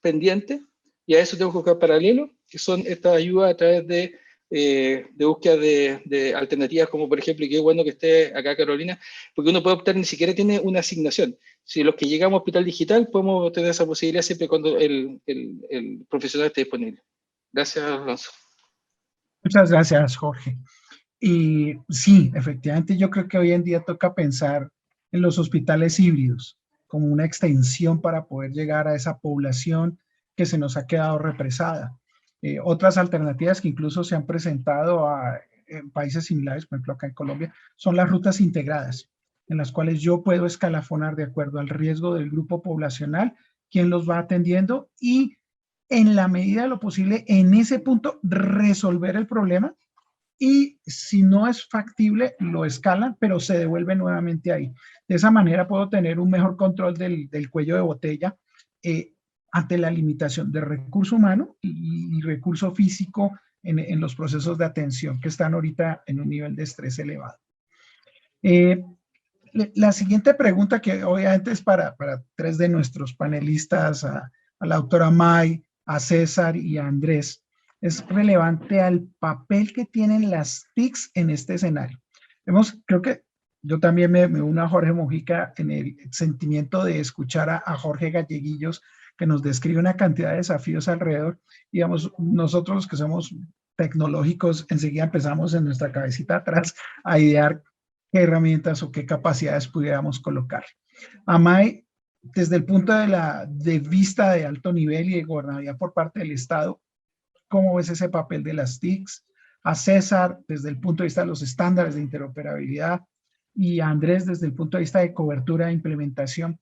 pendiente, y a eso tenemos que buscar paralelo, que son estas ayudas a través de búsqueda de alternativas, como por ejemplo, y qué bueno que esté acá Carolina, porque uno puede optar, ni siquiera tiene una asignación. Si los que llegamos a Hospital Digital podemos tener esa posibilidad siempre cuando el profesional esté disponible. Gracias, Alonso. Muchas gracias, Jorge. Y sí, efectivamente, yo creo que hoy en día toca pensar en los hospitales híbridos como una extensión para poder llegar a esa población que se nos ha quedado represada. Otras alternativas que incluso se han presentado en países similares, por ejemplo acá en Colombia, son las rutas integradas, en las cuales yo puedo escalafonar de acuerdo al riesgo del grupo poblacional, quién los va atendiendo y en la medida de lo posible en ese punto resolver el problema, y si no es factible lo escalan, pero se devuelve nuevamente ahí. De esa manera puedo tener un mejor control del cuello de botella ante la limitación de recurso humano y recurso físico en los procesos de atención que están ahorita en un nivel de estrés elevado. La siguiente pregunta, que obviamente es para 3 de nuestros panelistas, a la doctora May, a César y a Andrés, es relevante al papel que tienen las TICs en este escenario. Creo que yo también me uno a Jorge Mojica en el sentimiento de escuchar a Jorge Galleguillos, que nos describe una cantidad de desafíos alrededor. Digamos, nosotros los que somos tecnológicos, enseguida empezamos en nuestra cabecita atrás a idear qué herramientas o qué capacidades pudiéramos colocar. Amay, desde el punto de vista de alto nivel y de gobernabilidad por parte del Estado, ¿cómo ves ese papel de las TICs? A César, desde el punto de vista de los estándares de interoperabilidad, y a Andrés, desde el punto de vista de cobertura e implementación.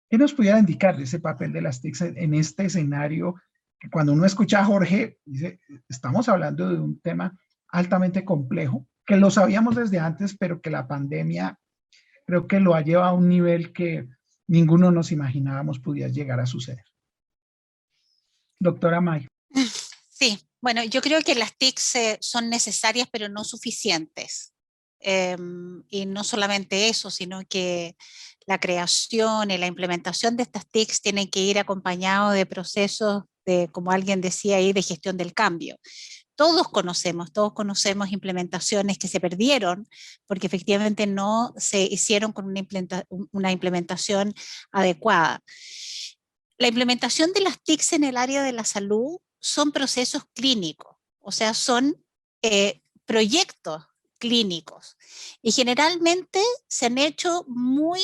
¿Qué nos pudiera indicar de ese papel de las TICs en este escenario? Que cuando uno escucha a Jorge, dice, estamos hablando de un tema altamente complejo, que lo sabíamos desde antes, pero que la pandemia creo que lo ha llevado a un nivel que ninguno nos imaginábamos pudiera llegar a suceder. Doctora May. Sí, bueno, yo creo que las TICs son necesarias, pero no suficientes. Y no solamente eso, sino que la creación y la implementación de estas TICs tienen que ir acompañados de procesos de, como alguien decía ahí, de gestión del cambio. Todos conocemos implementaciones que se perdieron porque efectivamente no se hicieron con una implementación adecuada. La implementación de las TICs en el área de la salud son procesos clínicos, o sea, son proyectos clínicos, y generalmente se han hecho muy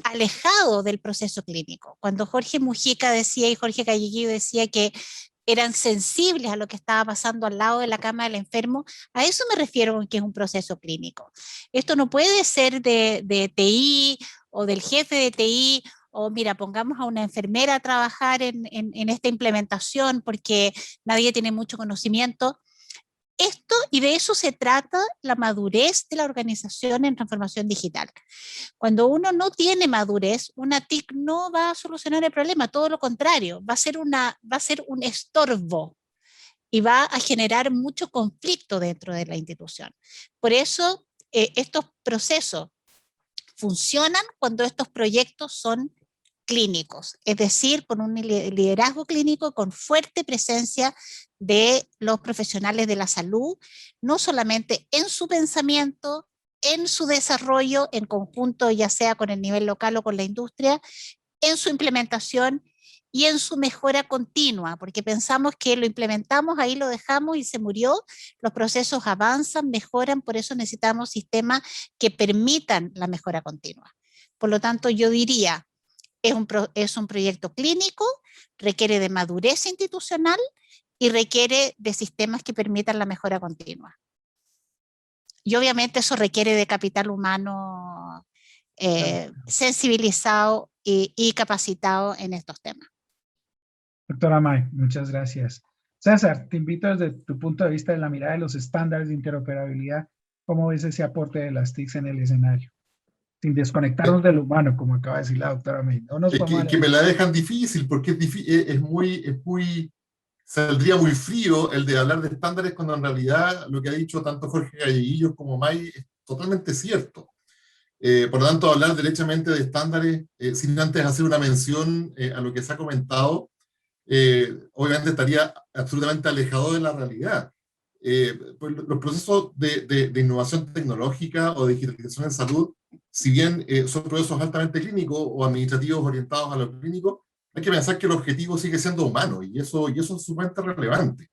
alejados del proceso clínico. Cuando Jorge Mujica decía y Jorge Galleguillo decía que eran sensibles a lo que estaba pasando al lado de la cama del enfermo, a eso me refiero con que es un proceso clínico. Esto no puede ser de TI o del jefe de TI, o mira, pongamos a una enfermera a trabajar en esta implementación porque nadie tiene mucho conocimiento. Esto, y de eso se trata la madurez de la organización en transformación digital. Cuando uno no tiene madurez, una TIC no va a solucionar el problema, todo lo contrario, va a ser un estorbo y va a generar mucho conflicto dentro de la institución. Por eso, estos procesos funcionan cuando estos proyectos son clínicos, es decir, con un liderazgo clínico con fuerte presencia de los profesionales de la salud, no solamente en su pensamiento, en su desarrollo en conjunto, ya sea con el nivel local o con la industria, en su implementación y en su mejora continua, porque pensamos que lo implementamos, ahí lo dejamos y se murió. Los procesos avanzan, mejoran, por eso necesitamos sistemas que permitan la mejora continua. Por lo tanto, yo diría, es un proyecto clínico, requiere de madurez institucional y requiere de sistemas que permitan la mejora continua. Y obviamente eso requiere de capital humano sensibilizado y capacitado en estos temas. Doctora May, muchas gracias. César, te invito desde tu punto de vista de la mirada de los estándares de interoperabilidad, ¿cómo ves ese aporte de las TICs en el escenario? Sin desconectarnos del humano, como acaba de decir la doctora May. No nos que me la dejan difícil, porque es muy, saldría muy frío el de hablar de estándares cuando en realidad lo que ha dicho tanto Jorge Galleguillos como May es totalmente cierto. Por lo tanto, hablar derechamente de estándares sin antes hacer una mención a lo que se ha comentado, obviamente estaría absolutamente alejado de la realidad. Pues los procesos de innovación tecnológica o de digitalización en salud, si bien son procesos altamente clínicos o administrativos orientados a lo clínico, hay que pensar que el objetivo sigue siendo humano, y eso es sumamente relevante.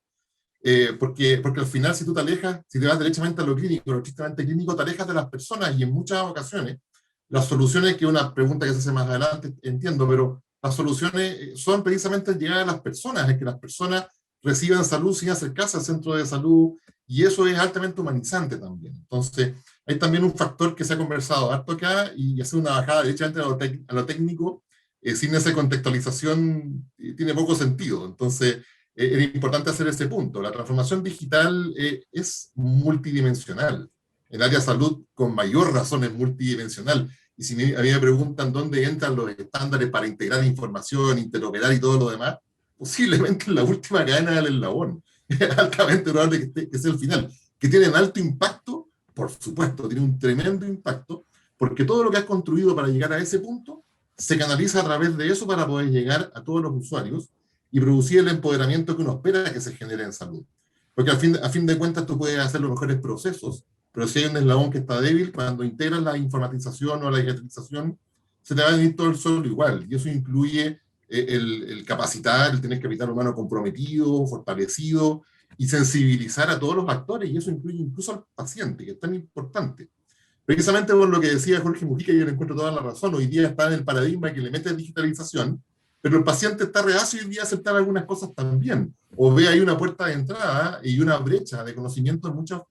Porque al final, si tú te alejas, si te vas derechamente a lo clínico, lo estrictamente clínico, te alejas de las personas, y en muchas ocasiones las soluciones, que es una pregunta que se hace más adelante, entiendo, pero las soluciones son precisamente el llegar a las personas, es que las personas reciban salud sin acercarse al centro de salud, y eso es altamente humanizante también. Entonces, hay también un factor que se ha conversado harto acá, y hacer una bajada derechamente a lo técnico, sin esa contextualización, tiene poco sentido. Entonces, era importante hacer ese punto. La transformación digital es multidimensional. El área de salud, con mayor razón, es multidimensional. Y si a mí me preguntan dónde entran los estándares para integrar información, interoperar y todo lo demás, posiblemente en la última cadena del eslabón. Es altamente probable que sea el final. Que tienen alto impacto, por supuesto, tiene un tremendo impacto, porque todo lo que has construido para llegar a ese punto se canaliza a través de eso para poder llegar a todos los usuarios y producir el empoderamiento que uno espera que se genere en salud. Porque a fin de cuentas tú puedes hacer los mejores procesos, pero si hay un eslabón que está débil, cuando integras la informatización o la digitalización, se te va a venir todo el suelo igual. Y eso incluye el capacitar, el tener capital humano comprometido, fortalecido, y sensibilizar a todos los actores, y eso incluye incluso al paciente, que es tan importante. Precisamente por lo que decía Jorge Mujica, y yo le encuentro toda la razón, hoy día está en el paradigma que le mete digitalización, pero el paciente está reacio hoy día a aceptar algunas cosas también, o ve ahí una puerta de entrada y una brecha de conocimiento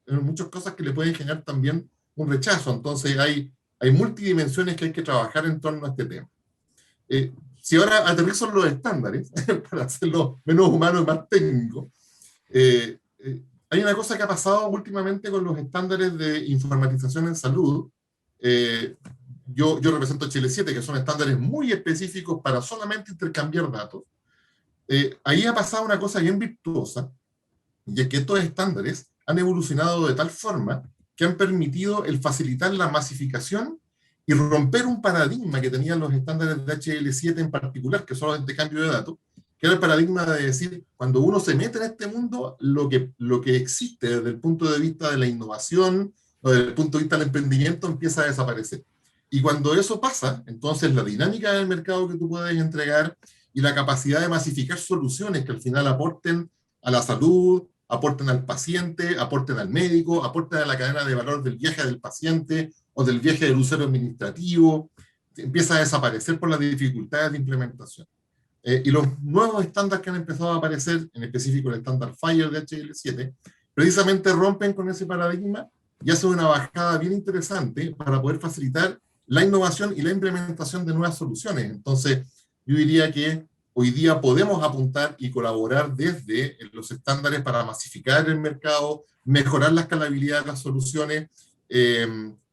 en muchas cosas que le pueden generar también un rechazo. Entonces hay multidimensiones que hay que trabajar en torno a este tema. Si ahora aterrizo los estándares, para hacerlo menos humano y más técnico, hay una cosa que ha pasado últimamente con los estándares de informatización en salud. Yo represento Chile 7, que son estándares muy específicos para solamente intercambiar datos. Ahí ha pasado una cosa bien virtuosa, y es que estos estándares han evolucionado de tal forma que han permitido el facilitar la masificación y romper un paradigma que tenían los estándares de HL7 en particular, que son los de intercambio de datos, que era el paradigma de decir, cuando uno se mete en este mundo, lo que existe desde el punto de vista de la innovación o desde el punto de vista del emprendimiento empieza a desaparecer. Y cuando eso pasa, entonces la dinámica del mercado que tú puedes entregar y la capacidad de masificar soluciones que al final aporten a la salud, aporten al paciente, aporten al médico, aporten a la cadena de valor del viaje del paciente o del viaje del usuario administrativo, empieza a desaparecer por las dificultades de implementación. Y los nuevos estándares que han empezado a aparecer, en específico el estándar FHIR de HL7, precisamente rompen con ese paradigma y hacen una bajada bien interesante para poder facilitar la innovación y la implementación de nuevas soluciones. Entonces, yo diría que hoy día podemos apuntar y colaborar desde los estándares para masificar el mercado, mejorar la escalabilidad de las soluciones,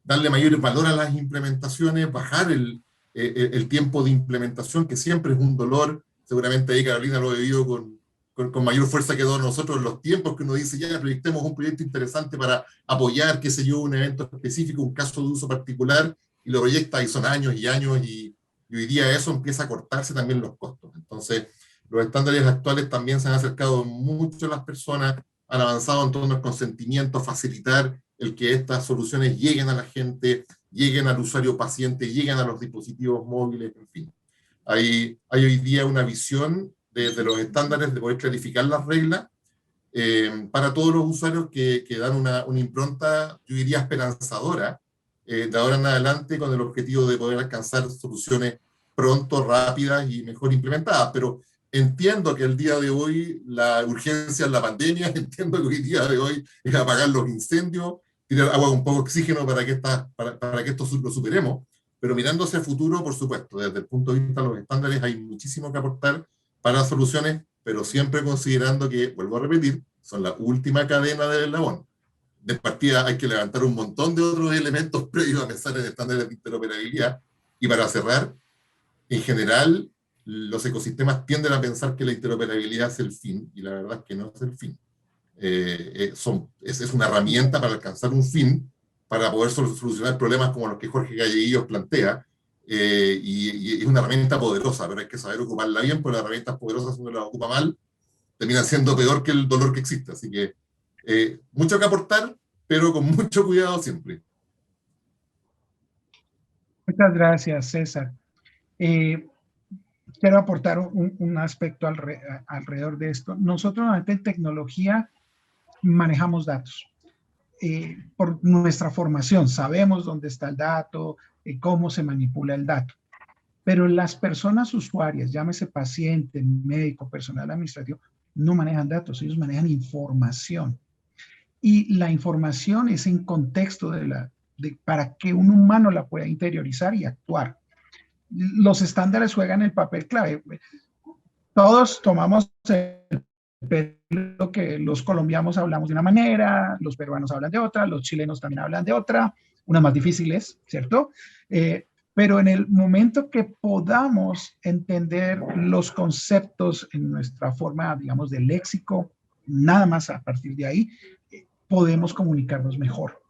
darle mayor valor a las implementaciones, bajar el tiempo de implementación, que siempre es un dolor. Seguramente ahí Carolina lo ha vivido con mayor fuerza que todos nosotros, los tiempos que uno dice, ya proyectemos un proyecto interesante para apoyar, qué sé yo, un evento específico, un caso de uso particular, y lo proyecta y son años y años, y hoy día eso empieza a cortarse también los costos. Entonces, los estándares actuales también se han acercado mucho a las personas, han avanzado en torno al consentimiento, facilitar el que estas soluciones lleguen a la gente, lleguen al usuario paciente, lleguen a los dispositivos móviles, en fin. Hay hoy día una visión de los estándares de poder clarificar las reglas para todos los usuarios que dan una impronta, yo diría, esperanzadora, de ahora en adelante, con el objetivo de poder alcanzar soluciones pronto, rápidas y mejor implementadas. Pero entiendo que el día de hoy la urgencia es la pandemia, entiendo que el día de hoy es apagar los incendios, tirar agua con poco oxígeno para que esto lo superemos. Pero mirando hacia el futuro, por supuesto, desde el punto de vista de los estándares hay muchísimo que aportar para soluciones, pero siempre considerando que, vuelvo a repetir, son la última cadena del eslabón. De partida hay que levantar un montón de otros elementos previos a pensar en estándares de interoperabilidad. Y para cerrar, en general, los ecosistemas tienden a pensar que la interoperabilidad es el fin, y la verdad es que no es el fin. Es una herramienta para alcanzar un fin, para poder solucionar problemas como los que Jorge Galleguillos plantea, y es una herramienta poderosa, pero hay que saber ocuparla bien, porque las herramientas poderosas, si uno las ocupa mal, terminan siendo peor que el dolor que existe. Así que mucho que aportar, pero con mucho cuidado siempre. Muchas gracias, César. Quiero aportar un aspecto alrededor de esto. Nosotros normalmente en tecnología manejamos datos. Por nuestra formación sabemos dónde está el dato, cómo se manipula el dato. Pero las personas usuarias, llámese paciente, médico, personal administrativo, no manejan datos, ellos manejan información. Y la información es en contexto para que un humano la pueda interiorizar y actuar. Los estándares juegan el papel clave. Todos tomamos el pelo que los colombianos hablamos de una manera, los peruanos hablan de otra, los chilenos también hablan de otra, unas más difíciles, ¿cierto? Pero en el momento que podamos entender los conceptos en nuestra forma, digamos, de léxico, nada más a partir de ahí, podemos comunicarnos mejor.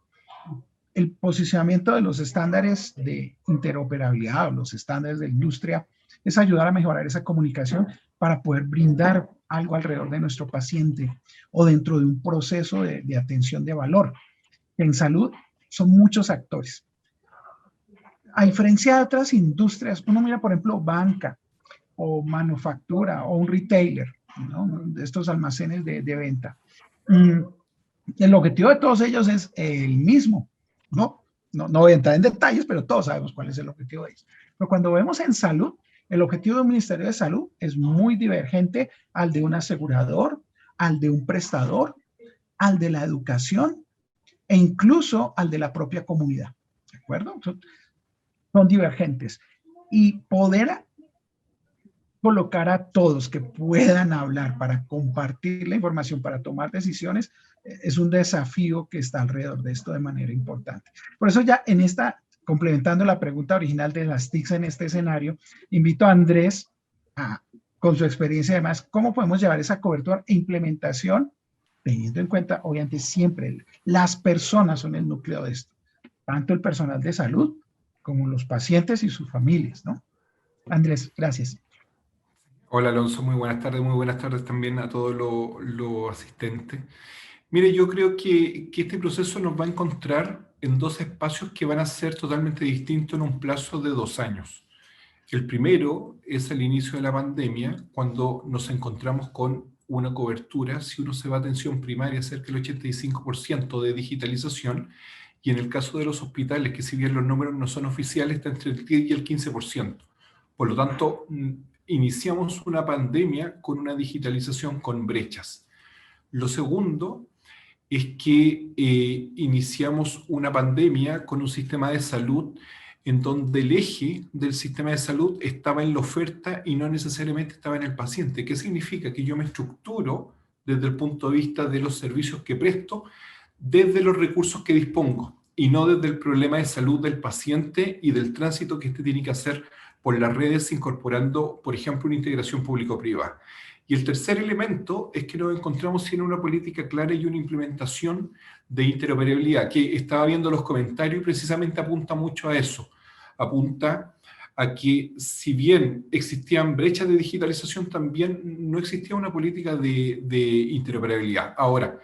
El posicionamiento de los estándares de interoperabilidad o los estándares de industria es ayudar a mejorar esa comunicación para poder brindar algo alrededor de nuestro paciente o dentro de un proceso de atención de valor. En salud son muchos actores. A diferencia de otras industrias, uno mira, por ejemplo, banca o manufactura o un retailer, ¿no? De estos almacenes de venta. El objetivo de todos ellos es el mismo, ¿no? No voy a entrar en detalles, pero todos sabemos cuál es el objetivo de ellos. Pero cuando vemos en salud, el objetivo del Ministerio de Salud es muy divergente al de un asegurador, al de un prestador, al de la educación e incluso al de la propia comunidad. ¿De acuerdo? Son divergentes. Y poder colocar a todos que puedan hablar para compartir la información, para tomar decisiones, es un desafío que está alrededor de esto de manera importante. Por eso ya en esta, complementando la pregunta original de las TICs en este escenario, invito a Andrés, con su experiencia además, cómo podemos llevar esa cobertura e implementación, teniendo en cuenta, obviamente, siempre las personas son el núcleo de esto, tanto el personal de salud como los pacientes y sus familias, ¿no? Andrés, gracias. Hola Alonso, muy buenas tardes también a todos los asistentes. Mire, yo creo que este proceso nos va a encontrar en dos espacios que van a ser totalmente distintos en un plazo de 2 años. El primero es el inicio de la pandemia, cuando nos encontramos con una cobertura, si uno se va a atención primaria, cerca del 85% de digitalización, y en el caso de los hospitales, que si bien los números no son oficiales, está entre el 10 y el 15%. Por lo tanto, iniciamos una pandemia con una digitalización con brechas. Lo segundo es que iniciamos una pandemia con un sistema de salud en donde el eje del sistema de salud estaba en la oferta y no necesariamente estaba en el paciente. ¿Qué significa? Que yo me estructuro desde el punto de vista de los servicios que presto, desde los recursos que dispongo, y no desde el problema de salud del paciente y del tránsito que este tiene que hacer por las redes, incorporando, por ejemplo, una integración público-privada. Y el tercer elemento es que nos encontramos sin una política clara y una implementación de interoperabilidad, que estaba viendo los comentarios y precisamente apunta mucho a eso. Apunta a que si bien existían brechas de digitalización, también no existía una política de interoperabilidad. Ahora,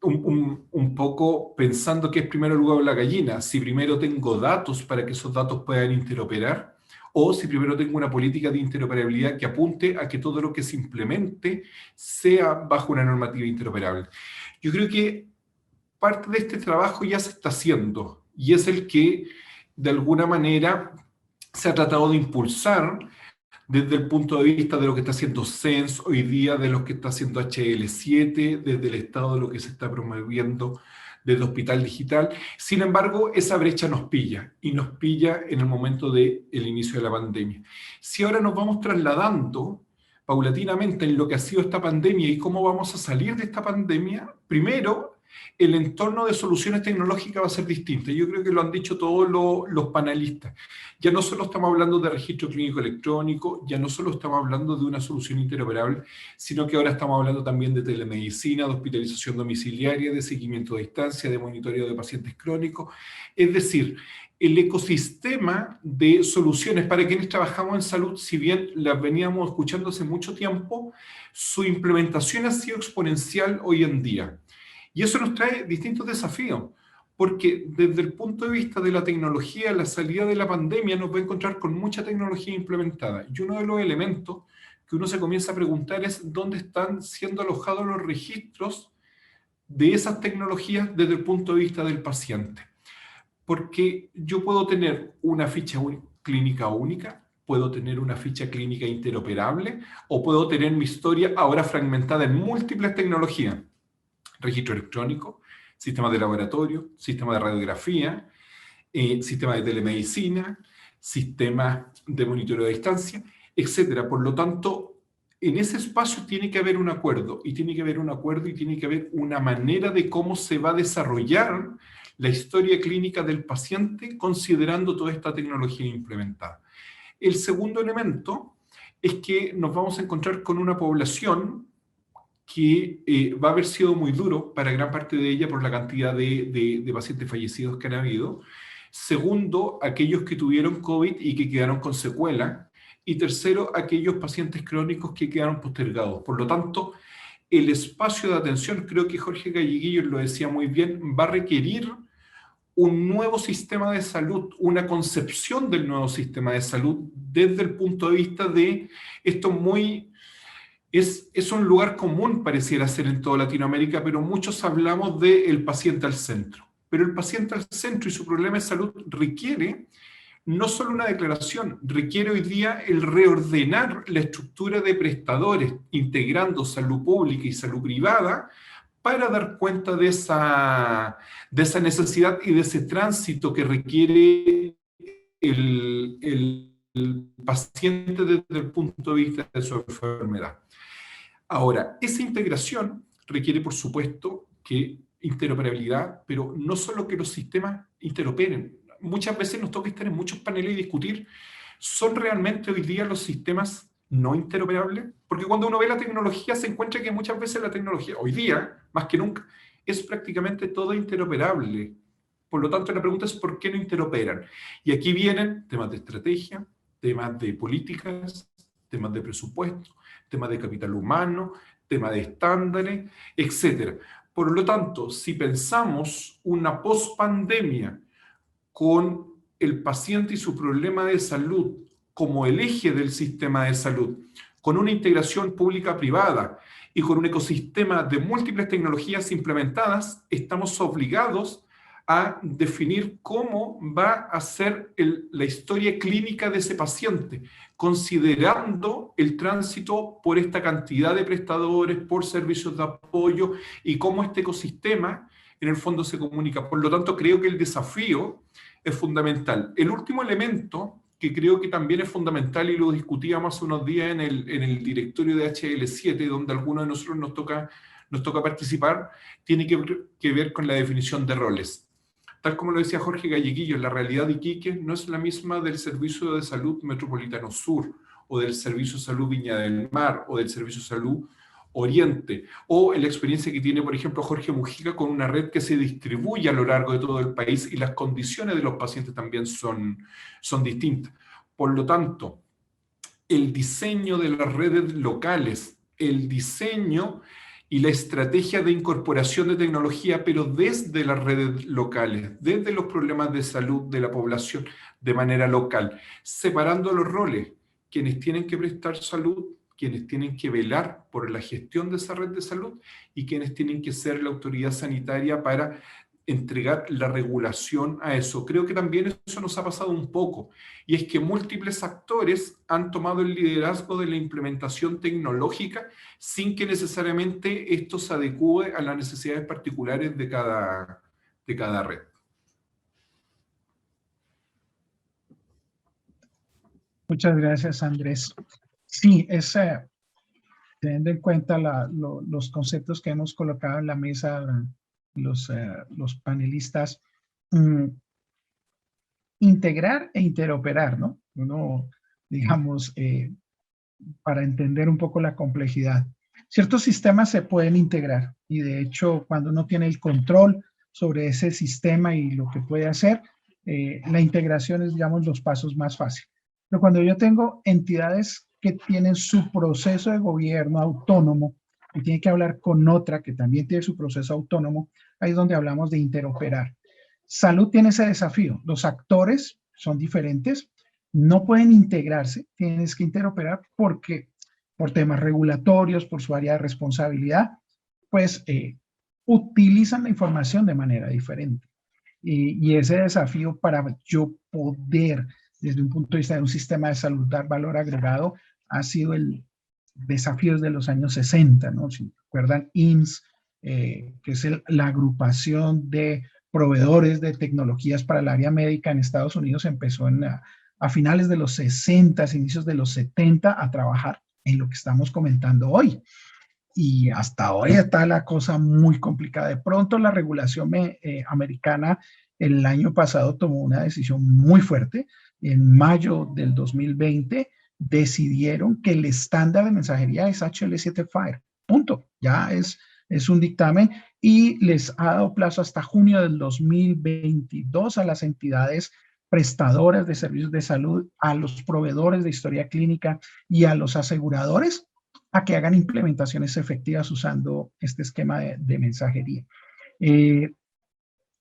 un poco pensando que es primero el huevo o la gallina, si primero tengo datos para que esos datos puedan interoperar, o si primero tengo una política de interoperabilidad que apunte a que todo lo que se implemente sea bajo una normativa interoperable. Yo creo que parte de este trabajo ya se está haciendo, y es el que, de alguna manera, se ha tratado de impulsar desde el punto de vista de lo que está haciendo SENS hoy día, de lo que está haciendo HL7, desde el Estado, de lo que se está promoviendo desde Hospital Digital. Sin embargo, esa brecha nos pilla, y nos pilla en el momento del inicio de la pandemia. Si ahora nos vamos trasladando paulatinamente en lo que ha sido esta pandemia y cómo vamos a salir de esta pandemia, primero, el entorno de soluciones tecnológicas va a ser distinto. Yo creo que lo han dicho todos los panelistas. Ya no solo estamos hablando de registro clínico electrónico, ya no solo estamos hablando de una solución interoperable, sino que ahora estamos hablando también de telemedicina, de hospitalización domiciliaria, de seguimiento a distancia, de monitoreo de pacientes crónicos. Es decir, el ecosistema de soluciones para quienes trabajamos en salud, si bien las veníamos escuchando hace mucho tiempo, su implementación ha sido exponencial hoy en día. Y eso nos trae distintos desafíos, porque desde el punto de vista de la tecnología, la salida de la pandemia nos va a encontrar con mucha tecnología implementada. Y uno de los elementos que uno se comienza a preguntar es dónde están siendo alojados los registros de esas tecnologías desde el punto de vista del paciente. Porque yo puedo tener una ficha clínica única, puedo tener una ficha clínica interoperable, o puedo tener mi historia ahora fragmentada en múltiples tecnologías. Registro electrónico, sistema de laboratorio, sistema de radiografía, sistema de telemedicina, sistema de monitoreo a distancia, etc. Por lo tanto, en ese espacio tiene que haber un acuerdo, y tiene que haber un acuerdo, y tiene que haber una manera de cómo se va a desarrollar la historia clínica del paciente considerando toda esta tecnología implementada. El segundo elemento es que nos vamos a encontrar con una población que va a haber sido muy duro para gran parte de ella por la cantidad de pacientes fallecidos que han habido. Segundo, aquellos que tuvieron COVID y que quedaron con secuela. Y tercero, aquellos pacientes crónicos que quedaron postergados. Por lo tanto, el espacio de atención, creo que Jorge Galleguillo lo decía muy bien, va a requerir un nuevo sistema de salud, una concepción del nuevo sistema de salud desde el punto de vista de esto muy... Es un lugar común, pareciera ser en toda Latinoamérica, pero muchos hablamos del paciente al centro. Pero el paciente al centro y su problema de salud requiere no solo una declaración, requiere hoy día el reordenar la estructura de prestadores, integrando salud pública y salud privada, para dar cuenta de esa necesidad y de ese tránsito que requiere el paciente desde el punto de vista de su enfermedad. Ahora, esa integración requiere, por supuesto, que interoperabilidad, pero no solo que los sistemas interoperen. Muchas veces nos toca estar en muchos paneles y discutir, ¿son realmente hoy día los sistemas no interoperables? Porque cuando uno ve la tecnología se encuentra que muchas veces la tecnología, hoy día, más que nunca, es prácticamente toda interoperable. Por lo tanto, la pregunta es ¿por qué no interoperan? Y aquí vienen temas de estrategia, temas de políticas, temas de presupuesto, temas de capital humano, temas de estándares, etc. Por lo tanto, si pensamos una pospandemia con el paciente y su problema de salud como el eje del sistema de salud, con una integración pública-privada y con un ecosistema de múltiples tecnologías implementadas, estamos obligados a definir cómo va a ser la historia clínica de ese paciente, considerando el tránsito por esta cantidad de prestadores, por servicios de apoyo y cómo este ecosistema en el fondo se comunica. Por lo tanto, creo que el desafío es fundamental. El último elemento que creo que también es fundamental, y lo discutíamos hace unos días en el directorio de HL7, donde a algunos de nosotros nos toca participar, tiene que ver con la definición de roles. Tal como lo decía Jorge Galleguillo, la realidad de Iquique no es la misma del Servicio de Salud Metropolitano Sur, o del Servicio de Salud Viña del Mar, o del Servicio de Salud Oriente, o la experiencia que tiene, por ejemplo, Jorge Mujica con una red que se distribuye a lo largo de todo el país, y las condiciones de los pacientes también son distintas. Por lo tanto, el diseño de las redes locales, el diseño y la estrategia de incorporación de tecnología, pero desde las redes locales, desde los problemas de salud de la población de manera local, separando los roles, quienes tienen que prestar salud, quienes tienen que velar por la gestión de esa red de salud y quienes tienen que ser la autoridad sanitaria para entregar la regulación a eso. Creo que también eso nos ha pasado un poco, y es que múltiples actores han tomado el liderazgo de la implementación tecnológica sin que necesariamente esto se adecue a las necesidades particulares de cada red. Muchas gracias, Andrés. Sí, teniendo en cuenta los conceptos que hemos colocado en la mesa, los panelistas, integrar e interoperar, ¿no? Uno, digamos, para entender un poco la complejidad. Ciertos sistemas se pueden integrar y de hecho cuando uno tiene el control sobre ese sistema y lo que puede hacer, la integración es, digamos, los pasos más fáciles. Pero cuando yo tengo entidades que tienen su proceso de gobierno autónomo y tiene que hablar con otra que también tiene su proceso autónomo, ahí es donde hablamos de interoperar. Salud tiene ese desafío. Los actores son diferentes, no pueden integrarse, tienes que interoperar porque por temas regulatorios, por su área de responsabilidad, pues utilizan la información de manera diferente. Y ese desafío para yo poder, desde un punto de vista de un sistema de salud, dar valor agregado, ha sido el desafío desde los años 60, ¿no? Si recuerdan, IMSS, que es la agrupación de proveedores de tecnologías para el área médica en Estados Unidos, empezó a finales de los 60, inicios de los 70, a trabajar en lo que estamos comentando hoy. Y hasta hoy está la cosa muy complicada. De pronto la regulación americana el año pasado tomó una decisión muy fuerte. En mayo del 2020 decidieron que el estándar de mensajería es HL7 FHIR. Punto. Ya es un dictamen y les ha dado plazo hasta junio del 2022 a las entidades prestadoras de servicios de salud, a los proveedores de historia clínica y a los aseguradores a que hagan implementaciones efectivas usando este esquema de mensajería.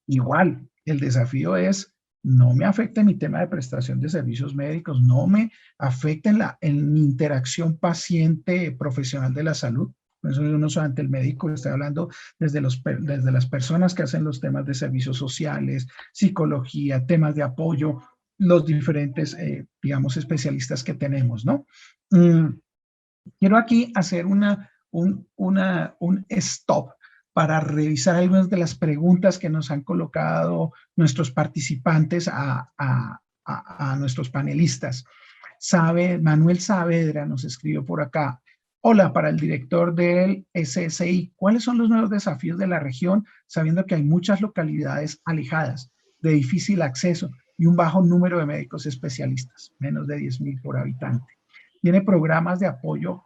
Igual, el desafío es no me afecte mi tema de prestación de servicios médicos, no me afecte en mi interacción paciente-profesional de la salud. Por eso yo no soy ante el médico, estoy hablando desde las personas que hacen los temas de servicios sociales, psicología, temas de apoyo, los diferentes, digamos, especialistas que tenemos, ¿no? Quiero aquí hacer un stop para revisar algunas de las preguntas que nos han colocado nuestros participantes a nuestros panelistas. Manuel Saavedra nos escribió por acá. Hola, para el director del SSI, ¿cuáles son los nuevos desafíos de la región, sabiendo que hay muchas localidades alejadas, de difícil acceso y un bajo número de médicos especialistas, menos de 10,000 por habitante? Tiene programas de apoyo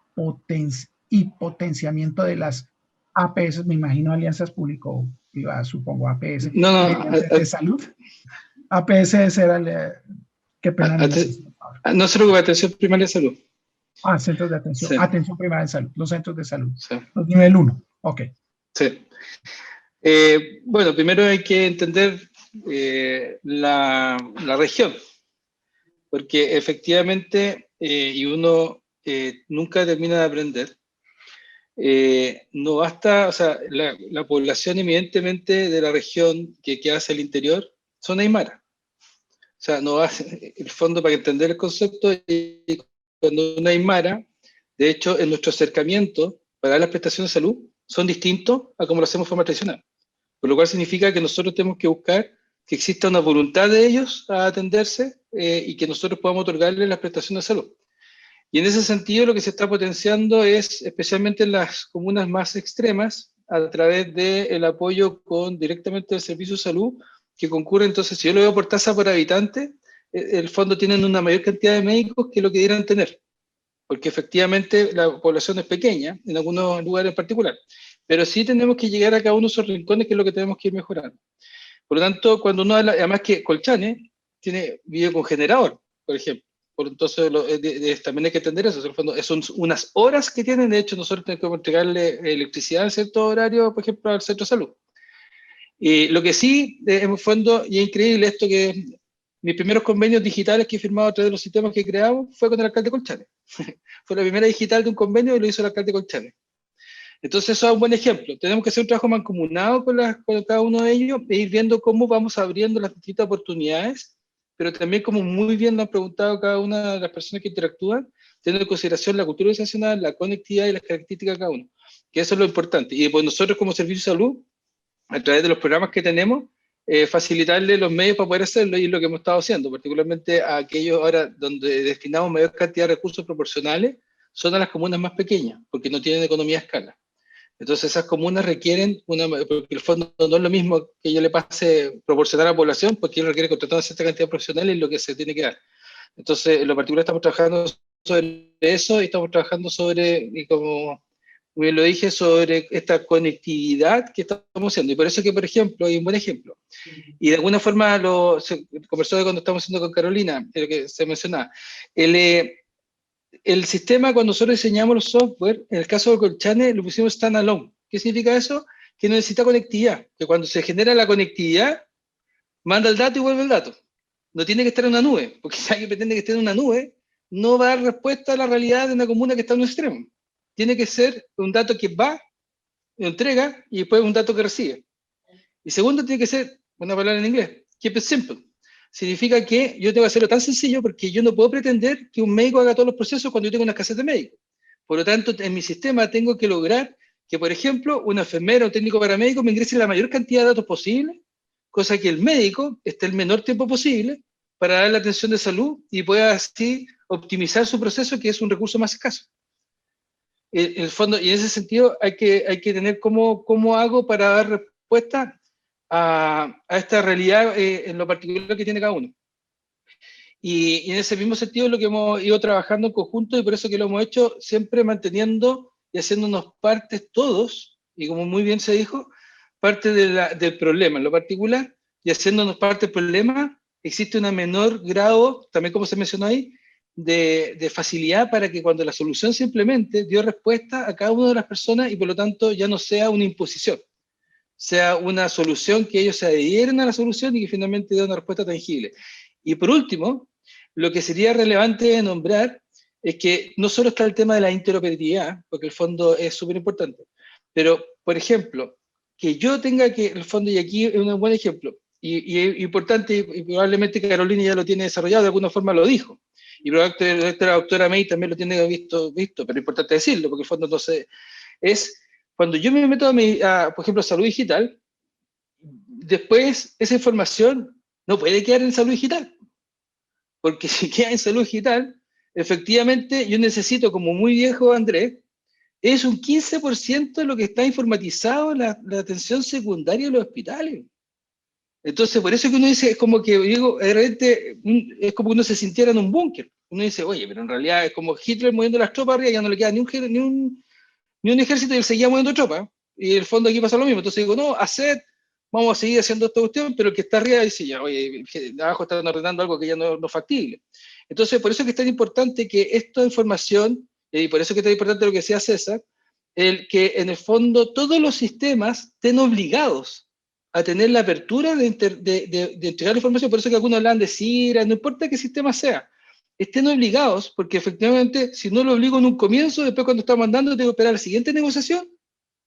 y potenciamiento de las APS, me imagino alianzas público-privadas, supongo APS. ¿De salud? APS era, qué pena. No se preocupe, atención primaria de salud. Centros de atención, sí. Atención primaria de salud, los centros de salud. Sí. Los nivel 1, ok. Sí. Bueno, primero hay que entender la región, porque efectivamente, y uno nunca termina de aprender, no basta, o sea, la población evidentemente de la región que queda hacia el interior son aymara. O sea, no va, el fondo para entender el concepto, cuando una aymara, de hecho, en nuestro acercamiento para las prestaciones de salud son distintos a como lo hacemos de forma tradicional. Por lo cual significa que nosotros tenemos que buscar que exista una voluntad de ellos a atenderse y que nosotros podamos otorgarles las prestaciones de salud. Y en ese sentido lo que se está potenciando es, especialmente en las comunas más extremas, a través del apoyo directamente del servicio de salud, que concurre. Entonces, si yo lo veo por tasa por habitante, el fondo tienen una mayor cantidad de médicos que lo que debieran tener, porque efectivamente la población es pequeña, en algunos lugares en particular, pero sí tenemos que llegar a cada uno de esos rincones, que es lo que tenemos que ir mejorando. Por lo tanto, cuando uno habla, además que Colchane vive con generador, por ejemplo, Por entonces también hay que entender eso. En el fondo, son unas horas que tienen. De hecho, nosotros tenemos que entregarle electricidad en cierto horario, por ejemplo, al centro de salud. Lo que sí, en el fondo, y es increíble esto, que mis primeros convenios digitales que he firmado a través de los sistemas que creamos fue con el alcalde Colchane. Fue la primera digital de un convenio y lo hizo el alcalde Colchane. Entonces eso es un buen ejemplo. Tenemos que hacer un trabajo mancomunado con cada uno de ellos e ir viendo cómo vamos abriendo las distintas oportunidades, pero también, como muy bien lo han preguntado cada una de las personas que interactúan, teniendo en consideración la cultura organizacional, la conectividad y las características de cada uno, que eso es lo importante. Y pues nosotros como Servicio de Salud, a través de los programas que tenemos, facilitarle los medios para poder hacerlo, y es lo que hemos estado haciendo, particularmente a aquellos ahora donde destinamos mayor cantidad de recursos proporcionales, son a las comunas más pequeñas, porque no tienen economía a escala. Entonces esas comunas requieren, porque el fondo no es lo mismo que yo le pase proporcionar a la población, porque él requiere contratar una cierta cantidad de profesionales y lo que se tiene que dar. Entonces, en lo particular estamos trabajando sobre eso, y estamos trabajando sobre, y como bien lo dije, sobre esta conectividad que estamos haciendo. Y por eso que, por ejemplo, hay un buen ejemplo. Y de alguna forma se conversó de cuando estamos haciendo con Carolina, lo que se mencionaba. El sistema, cuando nosotros diseñamos los software, en el caso de Colchane, lo pusimos standalone. ¿Qué significa eso? Que no necesita conectividad. Que cuando se genera la conectividad, manda el dato y vuelve el dato. No tiene que estar en una nube, porque si alguien pretende que esté en una nube, no va a dar respuesta a la realidad de una comuna que está en un extremo. Tiene que ser un dato que va, lo entrega, y después un dato que recibe. Y segundo, tiene que ser, una palabra en inglés, keep it simple. Significa que yo tengo que hacerlo tan sencillo, porque yo no puedo pretender que un médico haga todos los procesos cuando yo tengo una escasez de médicos. Por lo tanto, en mi sistema tengo que lograr que, por ejemplo, una enfermera o técnico paramédico me ingrese la mayor cantidad de datos posible, cosa que el médico esté el menor tiempo posible para dar la atención de salud y pueda así optimizar su proceso, que es un recurso más escaso. En el fondo, y en ese sentido hay que tener cómo hago para dar respuesta a esta realidad en lo particular que tiene cada uno. Y en ese mismo sentido es lo que hemos ido trabajando en conjunto, y por eso que lo hemos hecho siempre manteniendo y haciéndonos partes todos, y como muy bien se dijo, parte del problema en lo particular, y haciéndonos parte del problema, existe un menor grado, también como se mencionó ahí, de facilidad para que cuando la solución se implemente, dio respuesta a cada una de las personas, y por lo tanto ya no sea una imposición, sea una solución que ellos se adhieran a la solución y que finalmente dé una respuesta tangible. Y por último, lo que sería relevante de nombrar es que no solo está el tema de la interoperabilidad, porque el fondo es súper importante, pero, por ejemplo, que yo tenga que, el fondo, y aquí es un buen ejemplo, y es importante, y probablemente Carolina ya lo tiene desarrollado, de alguna forma lo dijo, y probablemente la doctora May también lo tiene visto, pero es importante decirlo, porque el fondo no sé, es cuando yo me meto por ejemplo, a salud digital, después esa información no puede quedar en salud digital, porque si queda en salud digital, efectivamente yo necesito, como muy viejo Andrés, es un 15% de lo que está informatizado en la atención secundaria de los hospitales. Entonces, por eso que uno dice, es como que, digo, de repente, es como que uno se sintiera en un búnker. Uno dice, oye, pero en realidad es como Hitler moviendo las tropas arriba, ya no le queda ni un ejército, y él seguía moviendo tropas. Y en el fondo aquí pasa lo mismo. Entonces digo, no, vamos a seguir haciendo esta cuestión, pero el que está arriba dice, ya, oye, abajo están ordenando algo que ya no es factible. Entonces, por eso es que es tan importante que esta información, y por eso es que es tan importante lo que decía César, que en el fondo todos los sistemas estén obligados a tener la apertura de entregar la información. Por eso que algunos hablan de CIRA, no importa qué sistema sea, estén obligados, porque efectivamente, si no lo obligo en un comienzo, después cuando está mandando, tengo que esperar la siguiente negociación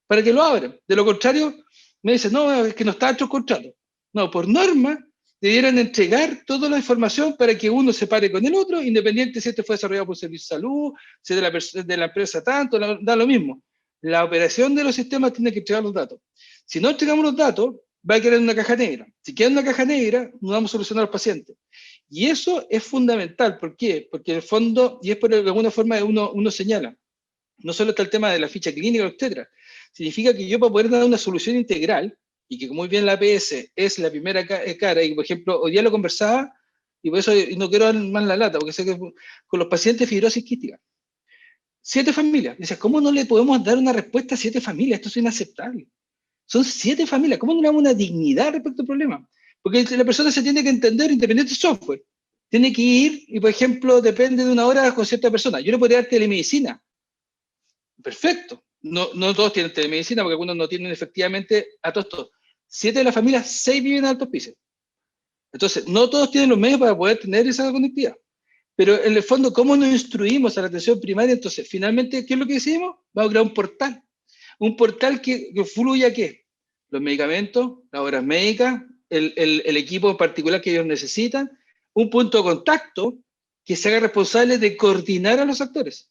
para que lo abran. De lo contrario, me dicen, no, es que no está hecho el contrato. No, por norma, debieran entregar toda la información para que uno se pare con el otro, independiente si este fue desarrollado por Servicio de Salud, si es de la empresa tanto, da lo mismo. La operación de los sistemas tiene que entregar los datos. Si no entregamos los datos, va a quedar en una caja negra. Si queda en una caja negra, no vamos a solucionar a los pacientes. Y eso es fundamental. ¿Por qué? Porque en el fondo, y es por alguna forma uno señala, no solo está el tema de la ficha clínica, etcétera. Significa que yo, para poder dar una solución integral, y que muy bien la APS es la primera cara, y por ejemplo, hoy día lo conversaba, y por eso no quiero dar más la lata, porque sé que con los pacientes de fibrosis quística, 7 familias. Dice, ¿cómo no le podemos dar una respuesta a 7 familias? Esto es inaceptable. Son 7 familias. ¿Cómo no le damos una dignidad respecto al problema? Porque la persona se tiene que entender independiente del software. tiene que ir y, por ejemplo, depende de una hora con cierta persona. Yo no podría dar telemedicina. Perfecto. No todos tienen telemedicina porque algunos no tienen efectivamente a todos estos. 7 de la familia, 6 viven en Alto Hospicio. Entonces, no todos tienen los medios para poder tener esa conectividad. Pero en el fondo, ¿cómo nos instruimos a la atención primaria? Entonces, finalmente, ¿qué es lo que decidimos? Vamos a crear un portal. Un portal que fluya, ¿qué? Los medicamentos, las horas médicas, el equipo en particular que ellos necesitan, un punto de contacto que se haga responsable de coordinar a los actores.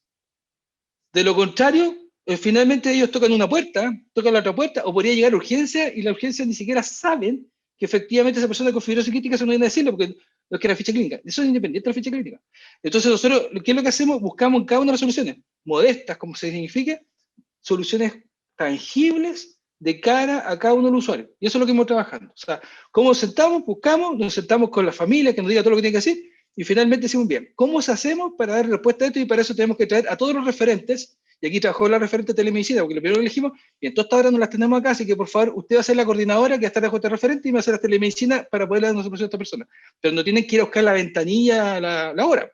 De lo contrario, finalmente ellos tocan una puerta, tocan la otra puerta, o podría llegar urgencia y la urgencia ni siquiera saben que efectivamente esa persona con fibrosis crítica eso no viene a decirlo porque no es que era ficha clínica. Eso es independiente de la ficha clínica. Entonces nosotros, ¿qué es lo que hacemos? Buscamos en cada una de las soluciones, modestas, como se signifique, soluciones tangibles de cara a cada uno de los usuarios. Y eso es lo que hemos trabajando. O sea, ¿cómo nos sentamos? Buscamos, nos sentamos con la familia que nos diga todo lo que tiene que decir y finalmente decimos, bien, ¿cómo hacemos para dar respuesta a esto? Y para eso tenemos que traer a todos los referentes, y aquí trabajó la referente de telemedicina, porque lo primero que elegimos, bien, todas estas horas no las tenemos acá, así que por favor, usted va a ser la coordinadora que va a estar bajo este referente y va a hacer la telemedicina para poder dar una solución a esta persona. Pero no tienen que ir a buscar la ventanilla, la hora.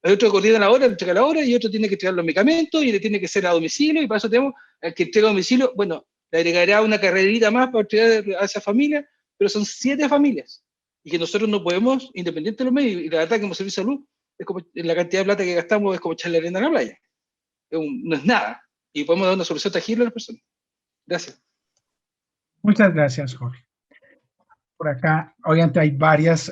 Hay otro que coordina la hora, entrega la hora, y otro tiene que entregar los medicamentos, y le tiene que ser a domicilio, y para eso tenemos al que entrega a domicilio, bueno, le agregará una carrerita más para entregar a esa familia, pero son 7 familias, y que nosotros no podemos, independiente de los medios, y la verdad que como servicio de salud, es como, la cantidad de plata que gastamos es como echarle arena a la playa. No es nada, y podemos dar una solución tangible a las personas. Gracias. Muchas gracias, Jorge. Por acá, obviamente hay varias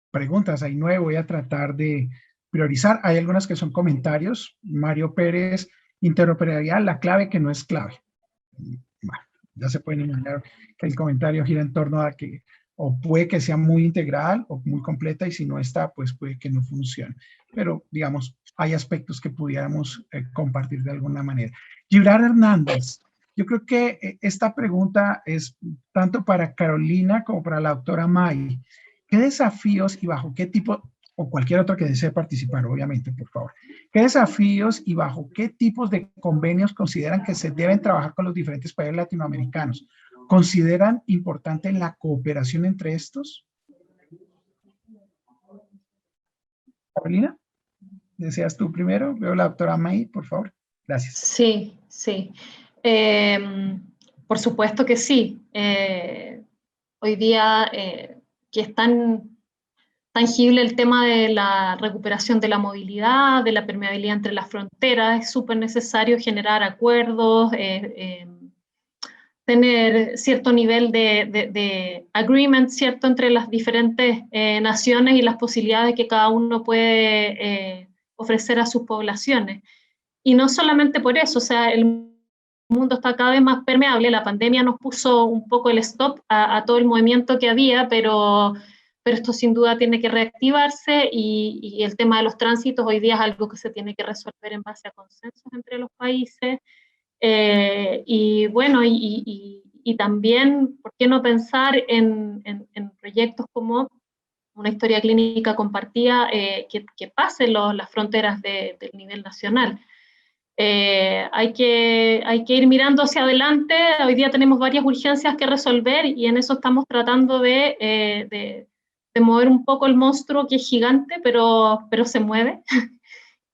preguntas, hay 9, voy a tratar de priorizar. Hay algunas que son comentarios. Mario Pérez, interoperabilidad, la clave que no es clave. Bueno, ya se pueden imaginar que el comentario gira en torno a que o puede que sea muy integral o muy completa y si no está, pues puede que no funcione. Pero, digamos, hay aspectos que pudiéramos compartir de alguna manera. Gibran Hernández, yo creo que esta pregunta es tanto para Carolina como para la doctora May. ¿Qué desafíos y bajo qué tipo, o cualquier otro que desee participar, obviamente, por favor, qué desafíos y bajo qué tipos de convenios consideran que se deben trabajar con los diferentes países latinoamericanos? ¿Consideran importante la cooperación entre estos? Carolina, ¿deseas tú primero? Veo a la doctora May, por favor. Gracias. Sí, sí. Por supuesto que sí. Hoy día que es tan tangible el tema de la recuperación de la movilidad, de la permeabilidad entre las fronteras, es súper necesario generar acuerdos, tener cierto nivel de agreement, ¿cierto?, entre las diferentes naciones y las posibilidades que cada uno puede ofrecer a sus poblaciones. Y no solamente por eso, o sea, el mundo está cada vez más permeable, la pandemia nos puso un poco el stop a todo el movimiento que había, pero esto sin duda tiene que reactivarse y el tema de los tránsitos hoy día es algo que se tiene que resolver en base a consensos entre los países. Y bueno, y también, ¿por qué no pensar en proyectos como una historia clínica compartida que pase las fronteras del nivel nacional? Hay que ir mirando hacia adelante. Hoy día tenemos varias urgencias que resolver y en eso estamos tratando de mover un poco el monstruo que es gigante, pero se mueve.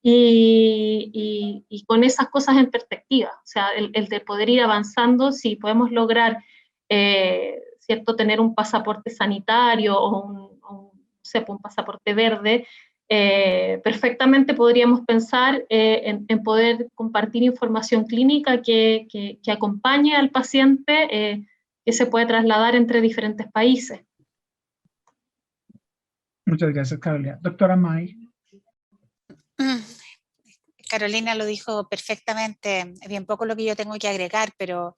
Y con esas cosas en perspectiva, o sea, el de poder ir avanzando, si podemos lograr, ¿cierto?, tener un pasaporte sanitario o un pasaporte verde, perfectamente podríamos pensar en poder compartir información clínica que acompañe al paciente, que se puede trasladar entre diferentes países. Muchas gracias, Carolina. Doctora May. Carolina lo dijo perfectamente, es bien poco lo que yo tengo que agregar, pero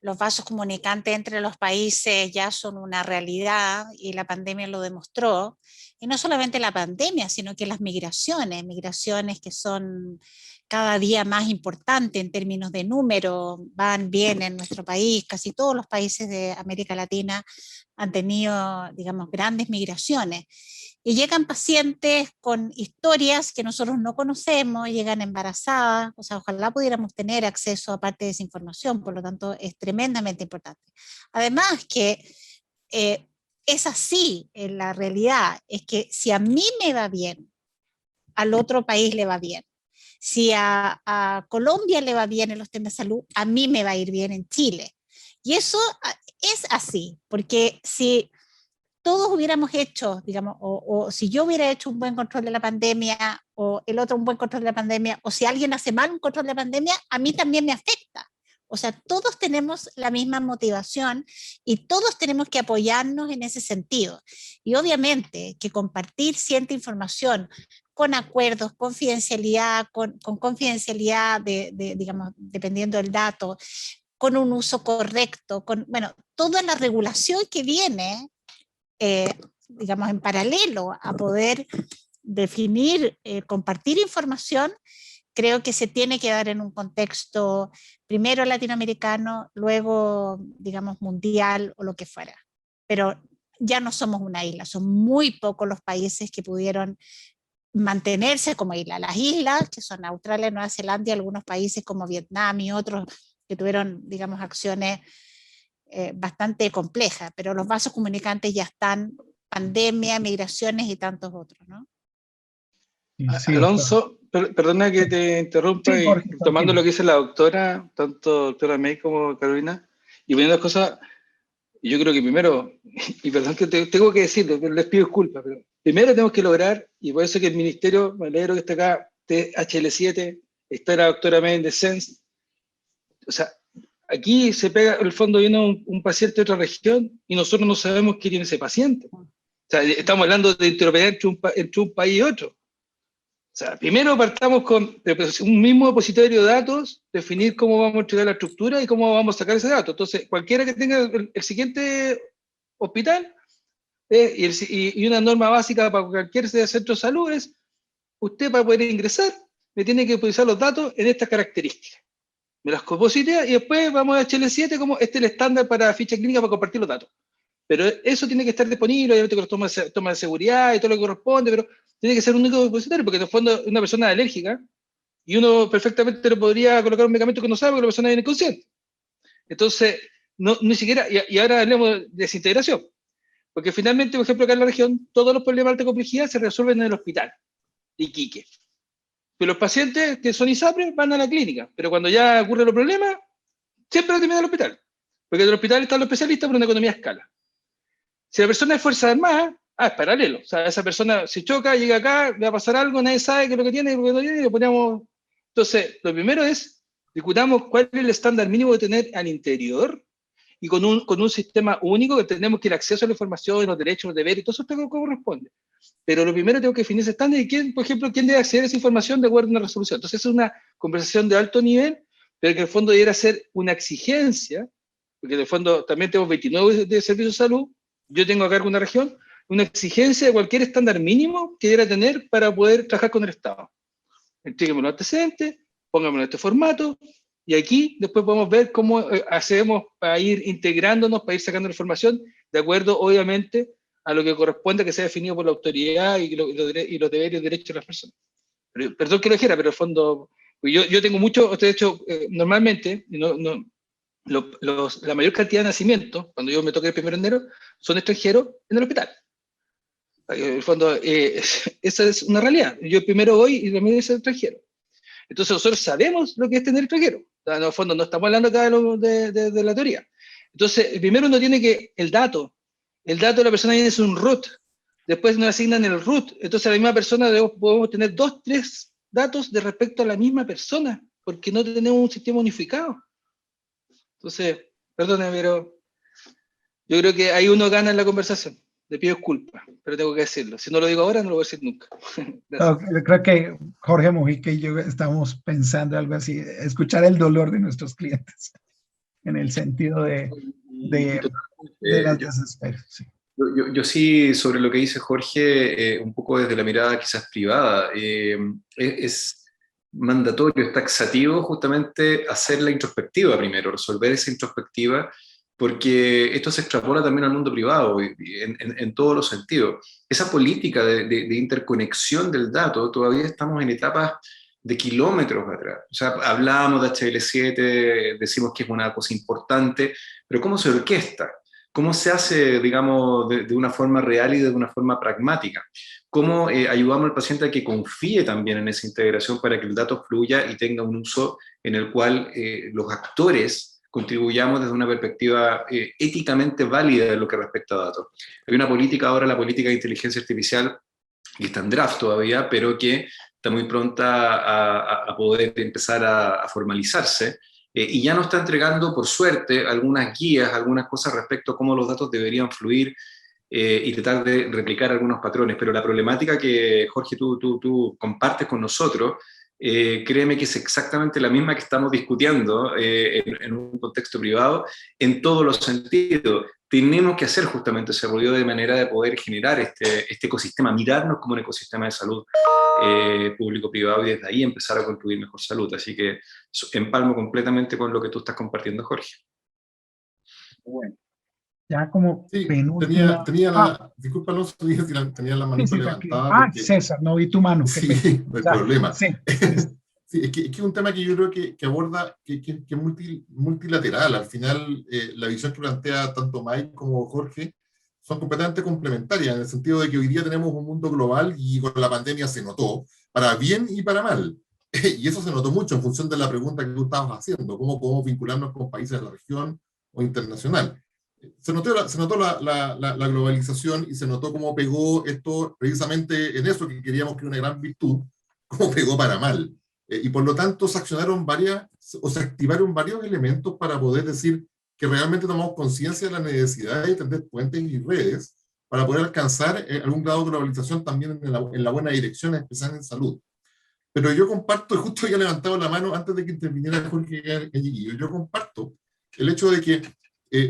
los vasos comunicantes entre los países ya son una realidad y la pandemia lo demostró. Y no solamente la pandemia, sino que las migraciones que son cada día más importantes en términos de número, van bien en nuestro país, casi todos los países de América Latina han tenido, digamos, grandes migraciones. Y llegan pacientes con historias que nosotros no conocemos, llegan embarazadas, o sea, ojalá pudiéramos tener acceso a parte de esa información, por lo tanto es tremendamente importante. Además que es así en la realidad, es que si a mí me va bien, al otro país le va bien. Si a Colombia le va bien en los temas de salud, a mí me va a ir bien en Chile. Y eso es así, porque si todos hubiéramos hecho, digamos, o si yo hubiera hecho un buen control de la pandemia, o el otro un buen control de la pandemia, o si alguien hace mal un control de la pandemia, a mí también me afecta. O sea, todos tenemos la misma motivación y todos tenemos que apoyarnos en ese sentido. Y obviamente que compartir cierta información con acuerdos, confidencialidad, con confidencialidad, digamos, dependiendo del dato, con un uso correcto, con, bueno, toda la regulación que viene, digamos, en paralelo a poder definir, compartir información, creo que se tiene que dar en un contexto primero latinoamericano, luego, digamos, mundial o lo que fuera. Pero ya no somos una isla, son muy pocos los países que pudieron mantenerse como isla. Las islas, que son Australia, Nueva Zelanda y algunos países como Vietnam y otros que tuvieron, digamos, acciones bastante complejas, pero los vasos comunicantes ya están, pandemia, migraciones y tantos otros, ¿no? Sí, Alonso, perdona que te interrumpa, sí, Jorge, y tomando lo que dice la doctora, tanto doctora May como Carolina, y poniendo las cosas, yo creo que primero, y perdón que tengo que decirlo, pero les pido disculpas, pero primero tenemos que lograr, y por eso que el ministerio, me alegro que esté acá, THL7, está la doctora May de SENS, o sea, aquí se pega, en el fondo viene un paciente de otra región y nosotros no sabemos quién tiene ese paciente. O sea, estamos hablando de interoperabilidad entre un país y otro. O sea, primero partamos con un mismo depositorio de datos, definir cómo vamos a entregar la estructura y cómo vamos a sacar ese dato. Entonces, cualquiera que tenga el siguiente hospital y una norma básica para cualquier centro de salud es, usted para poder ingresar me tiene que utilizar los datos en estas características. Me las compositea y después vamos a HL7 como este es el estándar para ficha clínica para compartir los datos. Pero eso tiene que estar disponible, obviamente con los tomas de seguridad y todo lo que corresponde, pero tiene que ser un único depositario, porque en el fondo una persona alérgica y uno perfectamente le podría colocar un medicamento que no sabe porque la persona viene inconsciente. Entonces, no, ni siquiera, y ahora hablemos de desintegración, porque finalmente, por ejemplo, acá en la región, todos los problemas de alta complejidad se resuelven en el hospital de Iquique. Pero los pacientes que son ISAPRE van a la clínica, pero cuando ya ocurren los problemas, siempre terminan en el hospital, porque en el hospital están los especialistas por una economía a escala. Si la persona es Fuerza Armada, es paralelo. O sea, esa persona se choca, llega acá, le va a pasar algo, nadie sabe qué es lo que tiene, lo que no tiene, y lo ponemos. Entonces, lo primero es, discutamos cuál es el estándar mínimo de tener al interior y con un sistema único que tenemos que el acceso a la información, los derechos, los deberes, todo eso es lo que corresponde. Pero lo primero tengo que definir ese estándar y quién, por ejemplo, quién debe acceder a esa información de acuerdo a una resolución. Entonces, es una conversación de alto nivel, pero que en el fondo debiera ser una exigencia, porque en el fondo también tenemos 29 de servicios de salud, yo tengo a cargo una región, una exigencia de cualquier estándar mínimo que debiera tener para poder trabajar con el Estado. Entréguenme los antecedentes, pónganmelo en este formato, y aquí después podemos ver cómo hacemos para ir integrándonos, para ir sacando la información, de acuerdo, obviamente, a lo que corresponde que sea definido por la autoridad y los deberes y derechos de las personas. Pero, perdón que lo dijera, pero en el fondo, yo tengo mucho, de hecho, normalmente, la mayor cantidad de nacimientos, cuando yo me toque el 1 de enero, son extranjeros en el hospital. En el fondo, esa es una realidad. Yo primero voy y también es extranjero. Entonces nosotros sabemos lo que es tener extranjero. O sea, en el fondo no estamos hablando acá de la teoría. Entonces, primero uno tiene que, el dato de la persona viene es un root. Después nos asignan el root. Entonces a la misma persona podemos tener 2, 3 datos de respecto a la misma persona, porque no tenemos un sistema unificado. Entonces, perdone, pero yo creo que ahí uno gana en la conversación. Le pido disculpas, pero tengo que decirlo. Si no lo digo ahora, no lo voy a decir nunca. Creo que Jorge Mujica y yo estamos pensando algo así, escuchar el dolor de nuestros clientes, en el sentido de las desesperos. Sí. Yo sí, sobre lo que dice Jorge, un poco desde la mirada quizás privada, es mandatorio, es taxativo justamente hacer la introspectiva primero, resolver esa introspectiva, porque esto se extrapola también al mundo privado en todos los sentidos. Esa política de interconexión del dato, todavía estamos en etapas de kilómetros atrás. O sea, hablamos de HL7, decimos que es una cosa importante, pero ¿cómo se orquesta? ¿Cómo se hace, digamos, de una forma real y de una forma pragmática? ¿Cómo ayudamos al paciente a que confíe también en esa integración para que el dato fluya y tenga un uso en el cual los actores contribuyamos desde una perspectiva éticamente válida en lo que respecta a datos? Hay una política ahora, la política de inteligencia artificial, que está en draft todavía, pero que está muy pronta a poder empezar a formalizarse, y ya nos está entregando, por suerte, algunas guías, algunas cosas respecto a cómo los datos deberían fluir, y tratar de replicar algunos patrones. Pero la problemática que, Jorge, tú compartes con nosotros, créeme que es exactamente la misma que estamos discutiendo en un contexto privado, en todos los sentidos. Tenemos que hacer justamente ese ruido de manera de poder generar este ecosistema, mirarnos como un ecosistema de salud público-privado, y desde ahí empezar a construir mejor salud. Así que empalmo completamente con lo que tú estás compartiendo, Jorge. Bueno, ya como Sí, penúltima... disculpa, Alonso, dije si tenía la mano Sí, tranquilo. levantada. Porque, César, no vi tu mano. sí, no hay Ya, problema. sí. Sí, es que es un tema que yo creo que aborda, que es multilateral. Al final, la visión que plantea tanto Mike como Jorge son completamente complementarias, en el sentido de que hoy día tenemos un mundo global y con la pandemia se notó, para bien y para mal. Y eso se notó mucho en función de la pregunta que tú estabas haciendo, cómo podemos vincularnos con países de la región o internacional. Se notó la globalización, y se notó cómo pegó esto precisamente en eso que queríamos que era una gran virtud, cómo pegó para mal. Y por lo tanto se activaron varios elementos para poder decir que realmente tomamos conciencia de la necesidad de tender puentes y redes para poder alcanzar algún grado de globalización también en la buena dirección, especialmente en salud. Pero yo comparto, justo había levantado la mano antes de que interviniera Jorge Galliguillo, yo comparto el hecho de que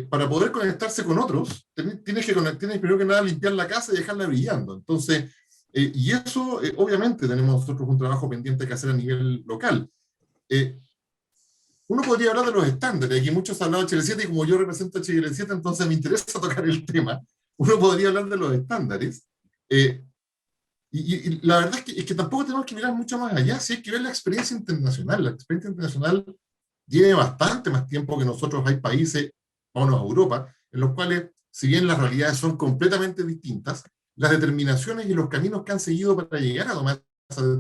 para poder conectarse con otros, tienes primero que nada limpiar la casa y dejarla brillando. Entonces, y eso, obviamente, tenemos nosotros un trabajo pendiente que hacer a nivel local. Uno podría hablar de los estándares, aquí muchos han hablado de Chile 7, y como yo represento a Chile 7, entonces me interesa tocar el tema. Uno podría hablar de los estándares, y la verdad es que tampoco tenemos que mirar mucho más allá, si hay que ver la experiencia internacional. La experiencia internacional tiene bastante más tiempo que nosotros. Hay países, vámonos a Europa, en los cuales, si bien las realidades son completamente distintas, las determinaciones y los caminos que han seguido para llegar a tomar esas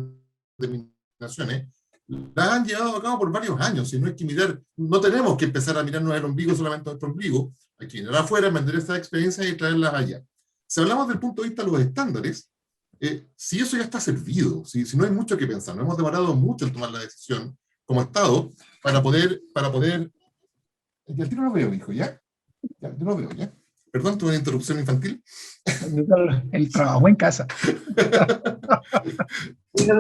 determinaciones las han llevado a cabo por varios años. Y no hay que mirar, no tenemos que empezar a mirarnos el ombligo, solamente nuestro ombligo, hay que ir afuera, vender estas experiencias y traerlas allá. Si hablamos del punto de vista de los estándares, si eso ya está servido, si no hay mucho que pensar, no hemos demorado mucho en tomar la decisión como Estado para poder el tiro lo veo, hijo, ¿ya? Ya, yo lo veo, ¿ya? Perdón, tuve una interrupción infantil. El trabajo en casa. Ya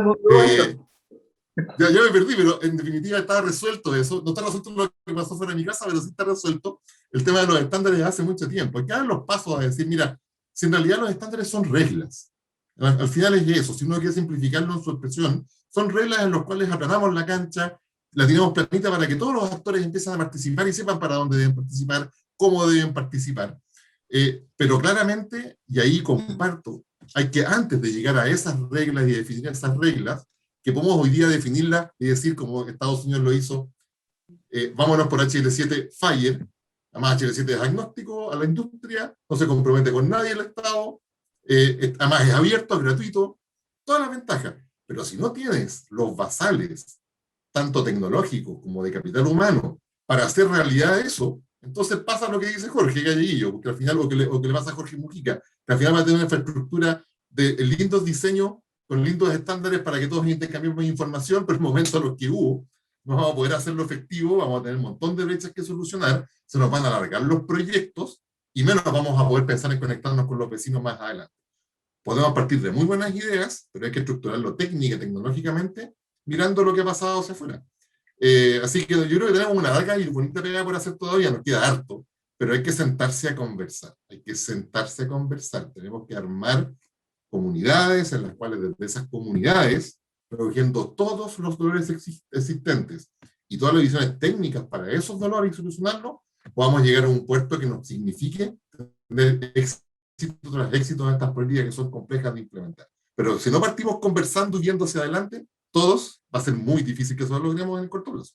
me perdí, pero en definitiva está resuelto eso. No está resuelto lo que pasó fuera de mi casa, pero sí está resuelto el tema de los estándares hace mucho tiempo. Hay que dar los pasos a decir, mira, si en realidad los estándares son reglas, al final es eso, si uno quiere simplificarlo en su expresión, son reglas en las cuales aplanamos la cancha, la tenemos planita para que todos los actores empiecen a participar y sepan para dónde deben participar, cómo deben participar. Pero claramente, y ahí comparto, hay que, antes de llegar a esas reglas y definir esas reglas, que podemos hoy día definirlas y decir, como Estados Unidos lo hizo, vámonos por HL7 FIRE, además HL7 es agnóstico a la industria, no se compromete con nadie el Estado, además es abierto, es gratuito, todas las ventajas. Pero si no tienes los basales, tanto tecnológicos como de capital humano, para hacer realidad eso, entonces pasa lo que dice Jorge Galliguillo, porque al final, o que le pasa a Jorge Mujica, que al final va a tener una infraestructura de lindos diseños, con lindos estándares para que todos intercambiemos información, pero en el momento en los que hubo, no vamos a poder hacerlo efectivo, vamos a tener un montón de brechas que solucionar, se nos van a alargar los proyectos, y menos vamos a poder pensar en conectarnos con los vecinos más adelante. Podemos partir de muy buenas ideas, pero hay que estructurarlo técnica y tecnológicamente, mirando lo que ha pasado hacia afuera. Así que yo creo que tenemos una larga y bonita pega por hacer todavía, nos queda harto, pero hay que sentarse a conversar, tenemos que armar comunidades en las cuales desde esas comunidades, recogiendo todos los dolores existentes y todas las visiones técnicas para esos dolores y solucionarlos, podamos llegar a un puerto que nos signifique tener éxito tras éxito en estas políticas que son complejas de implementar. Pero si no partimos conversando y viendo hacia adelante, todos, va a ser muy difícil que eso lo logremos en el corto plazo.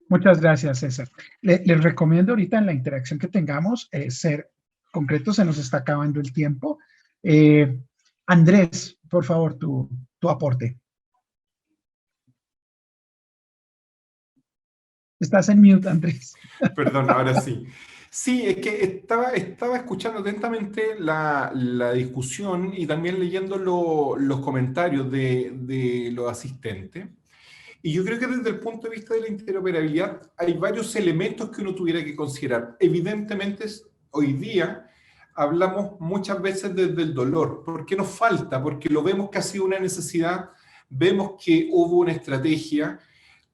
Muchas gracias, César. Les recomiendo ahorita en la interacción que tengamos ser concretos, se nos está acabando el tiempo. Andrés, por favor, tu aporte. Estás en mute, Andrés. Perdón, ahora sí. Sí, es que estaba escuchando atentamente la discusión y también leyendo los comentarios de los asistentes. Y yo creo que desde el punto de vista de la interoperabilidad hay varios elementos que uno tuviera que considerar. Evidentemente, hoy día hablamos muchas veces desde el dolor. ¿Por qué nos falta? Porque lo vemos que ha sido una necesidad, vemos que hubo una estrategia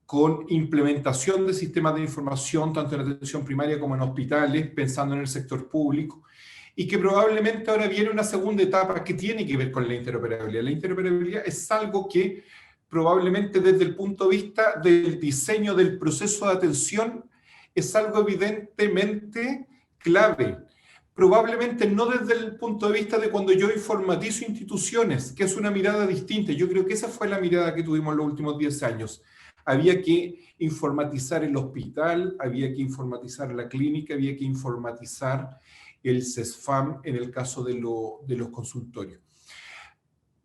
con implementación de sistemas de información, tanto en atención primaria como en hospitales, pensando en el sector público, y que probablemente ahora viene una segunda etapa que tiene que ver con la interoperabilidad. La interoperabilidad es algo que probablemente desde el punto de vista del diseño del proceso de atención es algo evidentemente clave. Probablemente no desde el punto de vista de cuando yo informatizo instituciones, que es una mirada distinta. Yo creo que esa fue la mirada que tuvimos en los últimos 10 años. Había que informatizar el hospital, había que informatizar la clínica, había que informatizar el CESFAM en el caso de los consultorios.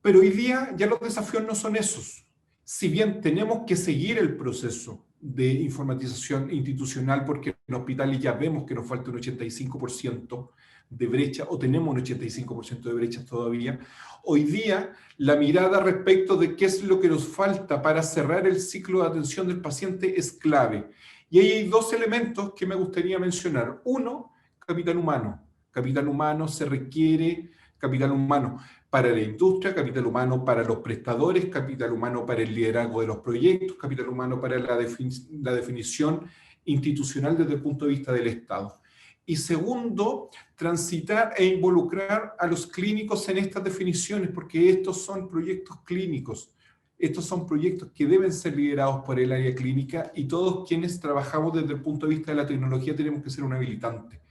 Pero hoy día ya los desafíos no son esos. Si bien tenemos que seguir el proceso de informatización institucional, porque en hospitales ya vemos que nos falta un 85% de brecha, o tenemos un 85% de brechas todavía, hoy día la mirada respecto de qué es lo que nos falta para cerrar el ciclo de atención del paciente es clave. Y ahí hay dos elementos que me gustaría mencionar. Uno, capital humano. Capital humano se requiere, capital humano para la industria, capital humano para los prestadores, capital humano para el liderazgo de los proyectos, capital humano para la definición institucional desde el punto de vista del Estado. Y segundo, transitar e involucrar a los clínicos en estas definiciones, porque estos son proyectos clínicos, estos son proyectos que deben ser liderados por el área clínica y todos quienes trabajamos desde el punto de vista de la tecnología tenemos que ser un habilitante.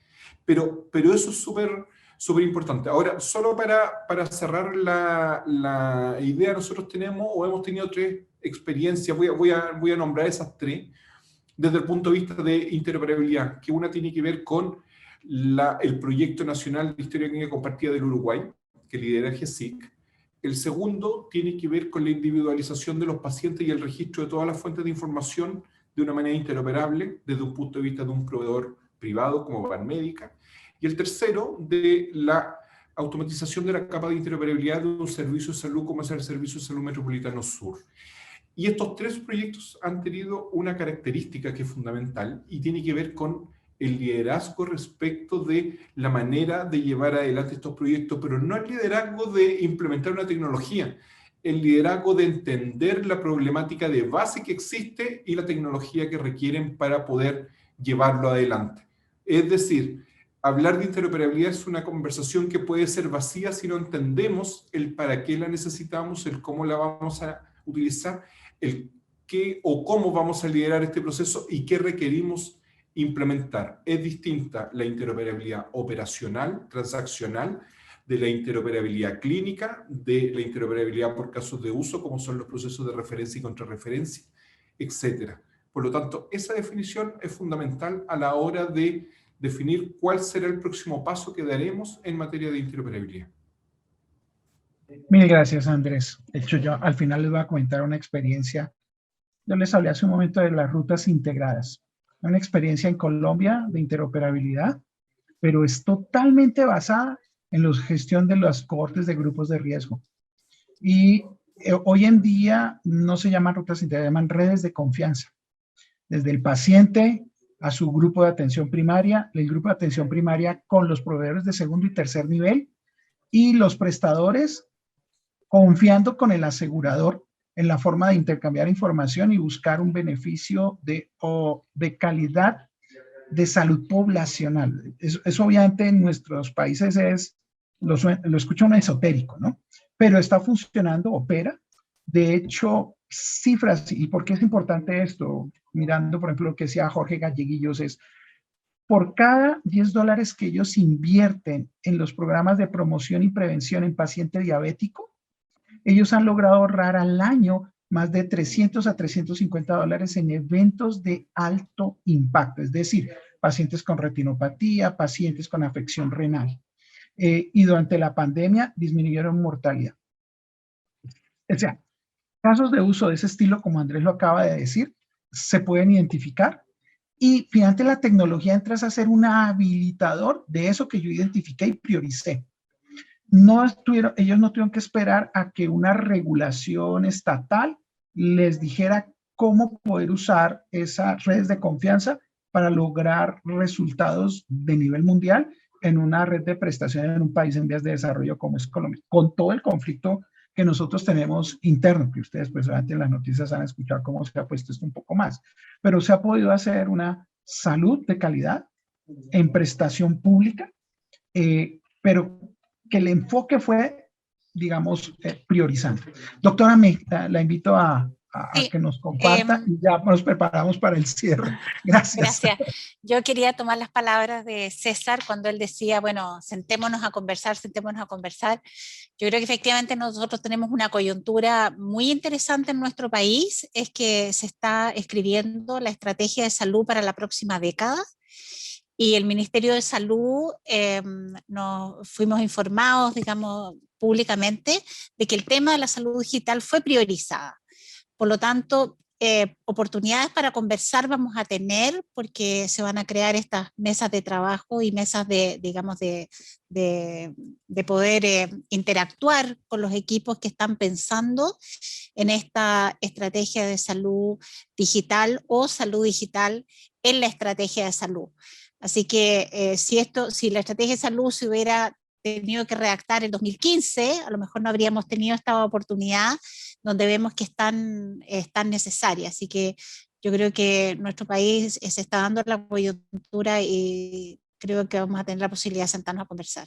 Pero eso es súper importante. Ahora, solo para cerrar la idea, nosotros tenemos o hemos tenido 3 experiencias, voy a nombrar esas 3, desde el punto de vista de interoperabilidad, que una tiene que ver con el Proyecto Nacional de Historia Clínica Compartida del Uruguay, que lidera GESIC. El segundo tiene que ver con la individualización de los pacientes y el registro de todas las fuentes de información de una manera interoperable, desde un punto de vista de un proveedor privado como Banmédica. Y el tercero, de la automatización de la capa de interoperabilidad de un servicio de salud como es el Servicio de Salud Metropolitano Sur. Y estos 3 proyectos han tenido una característica que es fundamental y tiene que ver con el liderazgo respecto de la manera de llevar adelante estos proyectos, pero no el liderazgo de implementar una tecnología, el liderazgo de entender la problemática de base que existe y la tecnología que requieren para poder llevarlo adelante. Es decir, hablar de interoperabilidad es una conversación que puede ser vacía si no entendemos el para qué la necesitamos, el cómo la vamos a utilizar, el qué o cómo vamos a liderar este proceso y qué requerimos implementar. Es distinta la interoperabilidad operacional, transaccional, de la interoperabilidad clínica, de la interoperabilidad por casos de uso, como son los procesos de referencia y contrarreferencia, etc. Por lo tanto, esa definición es fundamental a la hora de definir cuál será el próximo paso que daremos en materia de interoperabilidad. Mil gracias, Andrés. De hecho, yo al final les voy a comentar una experiencia. Yo les hablé hace un momento de las rutas integradas. Una experiencia en Colombia de interoperabilidad, pero es totalmente basada en la gestión de las cohortes de grupos de riesgo. Y hoy en día no se llaman rutas integradas, se llaman redes de confianza. Desde el paciente a su grupo de atención primaria, el grupo de atención primaria con los proveedores de segundo y tercer nivel y los prestadores confiando con el asegurador en la forma de intercambiar información y buscar un beneficio de calidad de salud poblacional. Eso obviamente en nuestros países lo escucha un esotérico, ¿no? Pero está funcionando, opera. De hecho, cifras, ¿y por qué es importante esto? Mirando, por ejemplo, lo que decía Jorge Galleguillos, es por cada $10 que ellos invierten en los programas de promoción y prevención en paciente diabético, ellos han logrado ahorrar al año más de 300 a 350 dólares en eventos de alto impacto, es decir, pacientes con retinopatía, pacientes con afección renal. Y durante la pandemia disminuyeron mortalidad. O sea, casos de uso de ese estilo, como Andrés lo acaba de decir, se pueden identificar y finalmente la tecnología entra a ser un habilitador de eso que yo identifiqué y prioricé. Ellos no tuvieron que esperar a que una regulación estatal les dijera cómo poder usar esas redes de confianza para lograr resultados de nivel mundial en una red de prestación en un país en vías de desarrollo como es Colombia, con todo el conflicto que nosotros tenemos interno, que ustedes pues obviamente en las noticias han escuchado cómo se ha puesto esto un poco más, pero se ha podido hacer una salud de calidad en prestación pública, pero que el enfoque fue, digamos, priorizando. Doctora, la invito a Sí, que nos comparta y ya nos preparamos para el cierre. Gracias. Gracias. Yo quería tomar las palabras de César cuando él decía, bueno, sentémonos a conversar, sentémonos a conversar. Yo creo que efectivamente nosotros tenemos una coyuntura muy interesante en nuestro país, es que se está escribiendo la estrategia de salud para la próxima década. Y el Ministerio de Salud nos fuimos informados, digamos, públicamente de que el tema de la salud digital fue priorizada. Por lo tanto, oportunidades para conversar vamos a tener porque se van a crear estas mesas de trabajo y mesas de, digamos, de poder interactuar con los equipos que están pensando en esta estrategia de salud digital o salud digital en la estrategia de salud. Así que si la estrategia de salud se hubiera tenido que redactar en 2015, a lo mejor no habríamos tenido esta oportunidad donde vemos que es tan necesaria. Así que yo creo que nuestro país se está dando la coyuntura y creo que vamos a tener la posibilidad de sentarnos a conversar.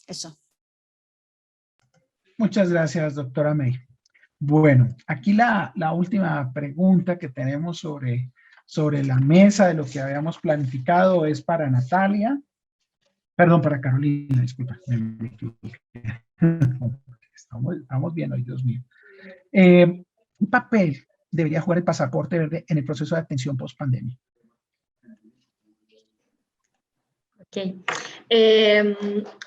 Eso. Muchas gracias, doctora May. Bueno, aquí la última pregunta que tenemos sobre la mesa de lo que habíamos planificado es para Natalia. Perdón, para Carolina, disculpa. Estamos bien hoy, Dios mío. ¿Qué papel debería jugar el pasaporte verde en el proceso de atención post-pandemia? Ok.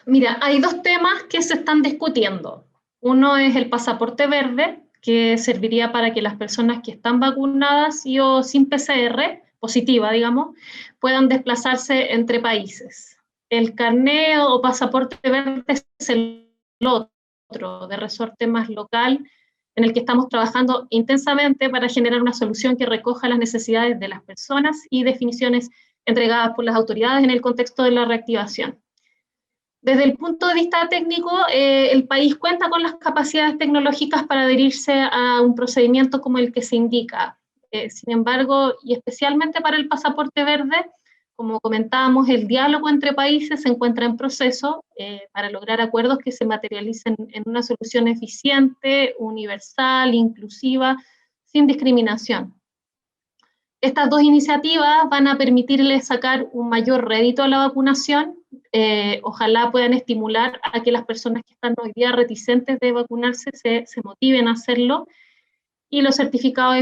Mira, hay dos temas que se están discutiendo. Uno es el pasaporte verde, que serviría para que las personas que están vacunadas y o sin PCR, positiva, digamos, puedan desplazarse entre países. El carnet o pasaporte verde es el otro, de resorte más local, en el que estamos trabajando intensamente para generar una solución que recoja las necesidades de las personas y definiciones entregadas por las autoridades en el contexto de la reactivación. Desde el punto de vista técnico, el país cuenta con las capacidades tecnológicas para adherirse a un procedimiento como el que se indica. Sin embargo, y especialmente para el pasaporte verde, como comentábamos, el diálogo entre países se encuentra en proceso para lograr acuerdos que se materialicen en una solución eficiente, universal, inclusiva, sin discriminación. Estas dos iniciativas van a permitirles sacar un mayor rédito a la vacunación. Ojalá puedan estimular a que las personas que están hoy día reticentes de vacunarse se motiven a hacerlo. Y los certificados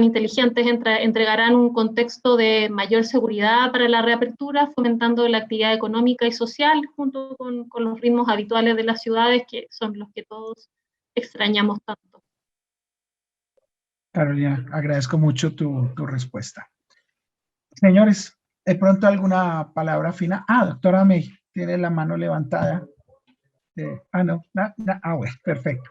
inteligentes entregarán un contexto de mayor seguridad para la reapertura, fomentando la actividad económica y social junto con los ritmos habituales de las ciudades, que son los que todos extrañamos tanto. Carolina, agradezco mucho tu respuesta. Señores, ¿de pronto alguna palabra final? Doctora May, tiene la mano levantada. Bueno, perfecto.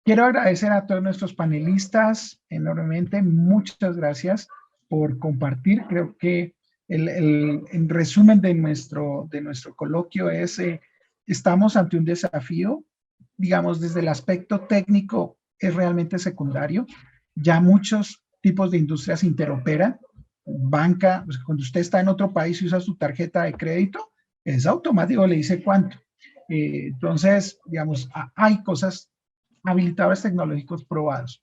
Quiero agradecer a todos nuestros panelistas enormemente. Muchas gracias por compartir. Creo que el resumen de nuestro coloquio es, estamos ante un desafío, digamos, desde el aspecto técnico es realmente secundario. Ya muchos tipos de industrias interoperan. Banca, pues cuando usted está en otro país y usa su tarjeta de crédito, es automático, le dice cuánto. Entonces, digamos, hay cosas, habilitadores tecnológicos probados.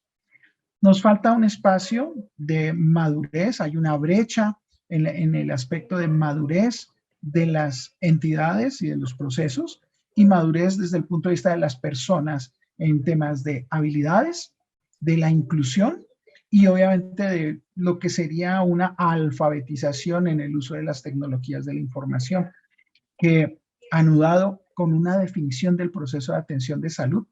Nos falta un espacio de madurez, hay una brecha en el aspecto de madurez de las entidades y de los procesos, y madurez desde el punto de vista de las personas en temas de habilidades, de la inclusión y obviamente de lo que sería una alfabetización en el uso de las tecnologías de la información, que anudado con una definición del proceso de atención de salud,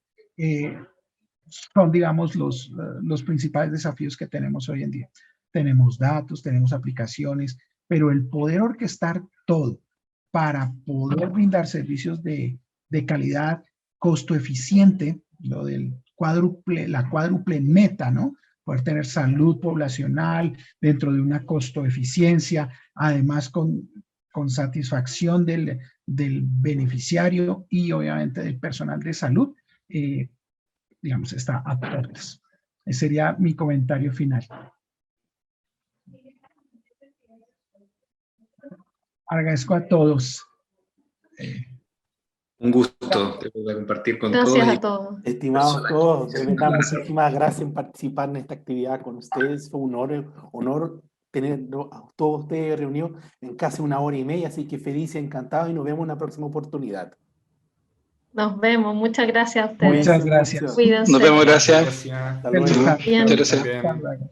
son, digamos, los principales desafíos que tenemos hoy en día. Tenemos datos, tenemos aplicaciones, pero el poder orquestar todo para poder brindar servicios de calidad, costo eficiente, lo del la cuádruple meta, ¿no? Poder tener salud poblacional dentro de una costo eficiencia, además con satisfacción del beneficiario y obviamente del personal de salud, digamos, está a puertas. Ese sería mi comentario final. Agradezco a todos. Un gusto de poder compartir con Gracias todos. a todos. Estimados todos, de verdad, muchísimas gracias en participar en esta actividad con ustedes. Fue un honor tener a todos ustedes reunidos en casi 1 hora y media, así que feliz y encantado y nos vemos en una próxima oportunidad. Nos vemos. Muchas gracias a ustedes. Muchas gracias. Cuídense. Nos vemos, gracias. Gracias. Hasta luego. Feliz tarde. Bien. Muchas gracias. Bien. Hasta luego.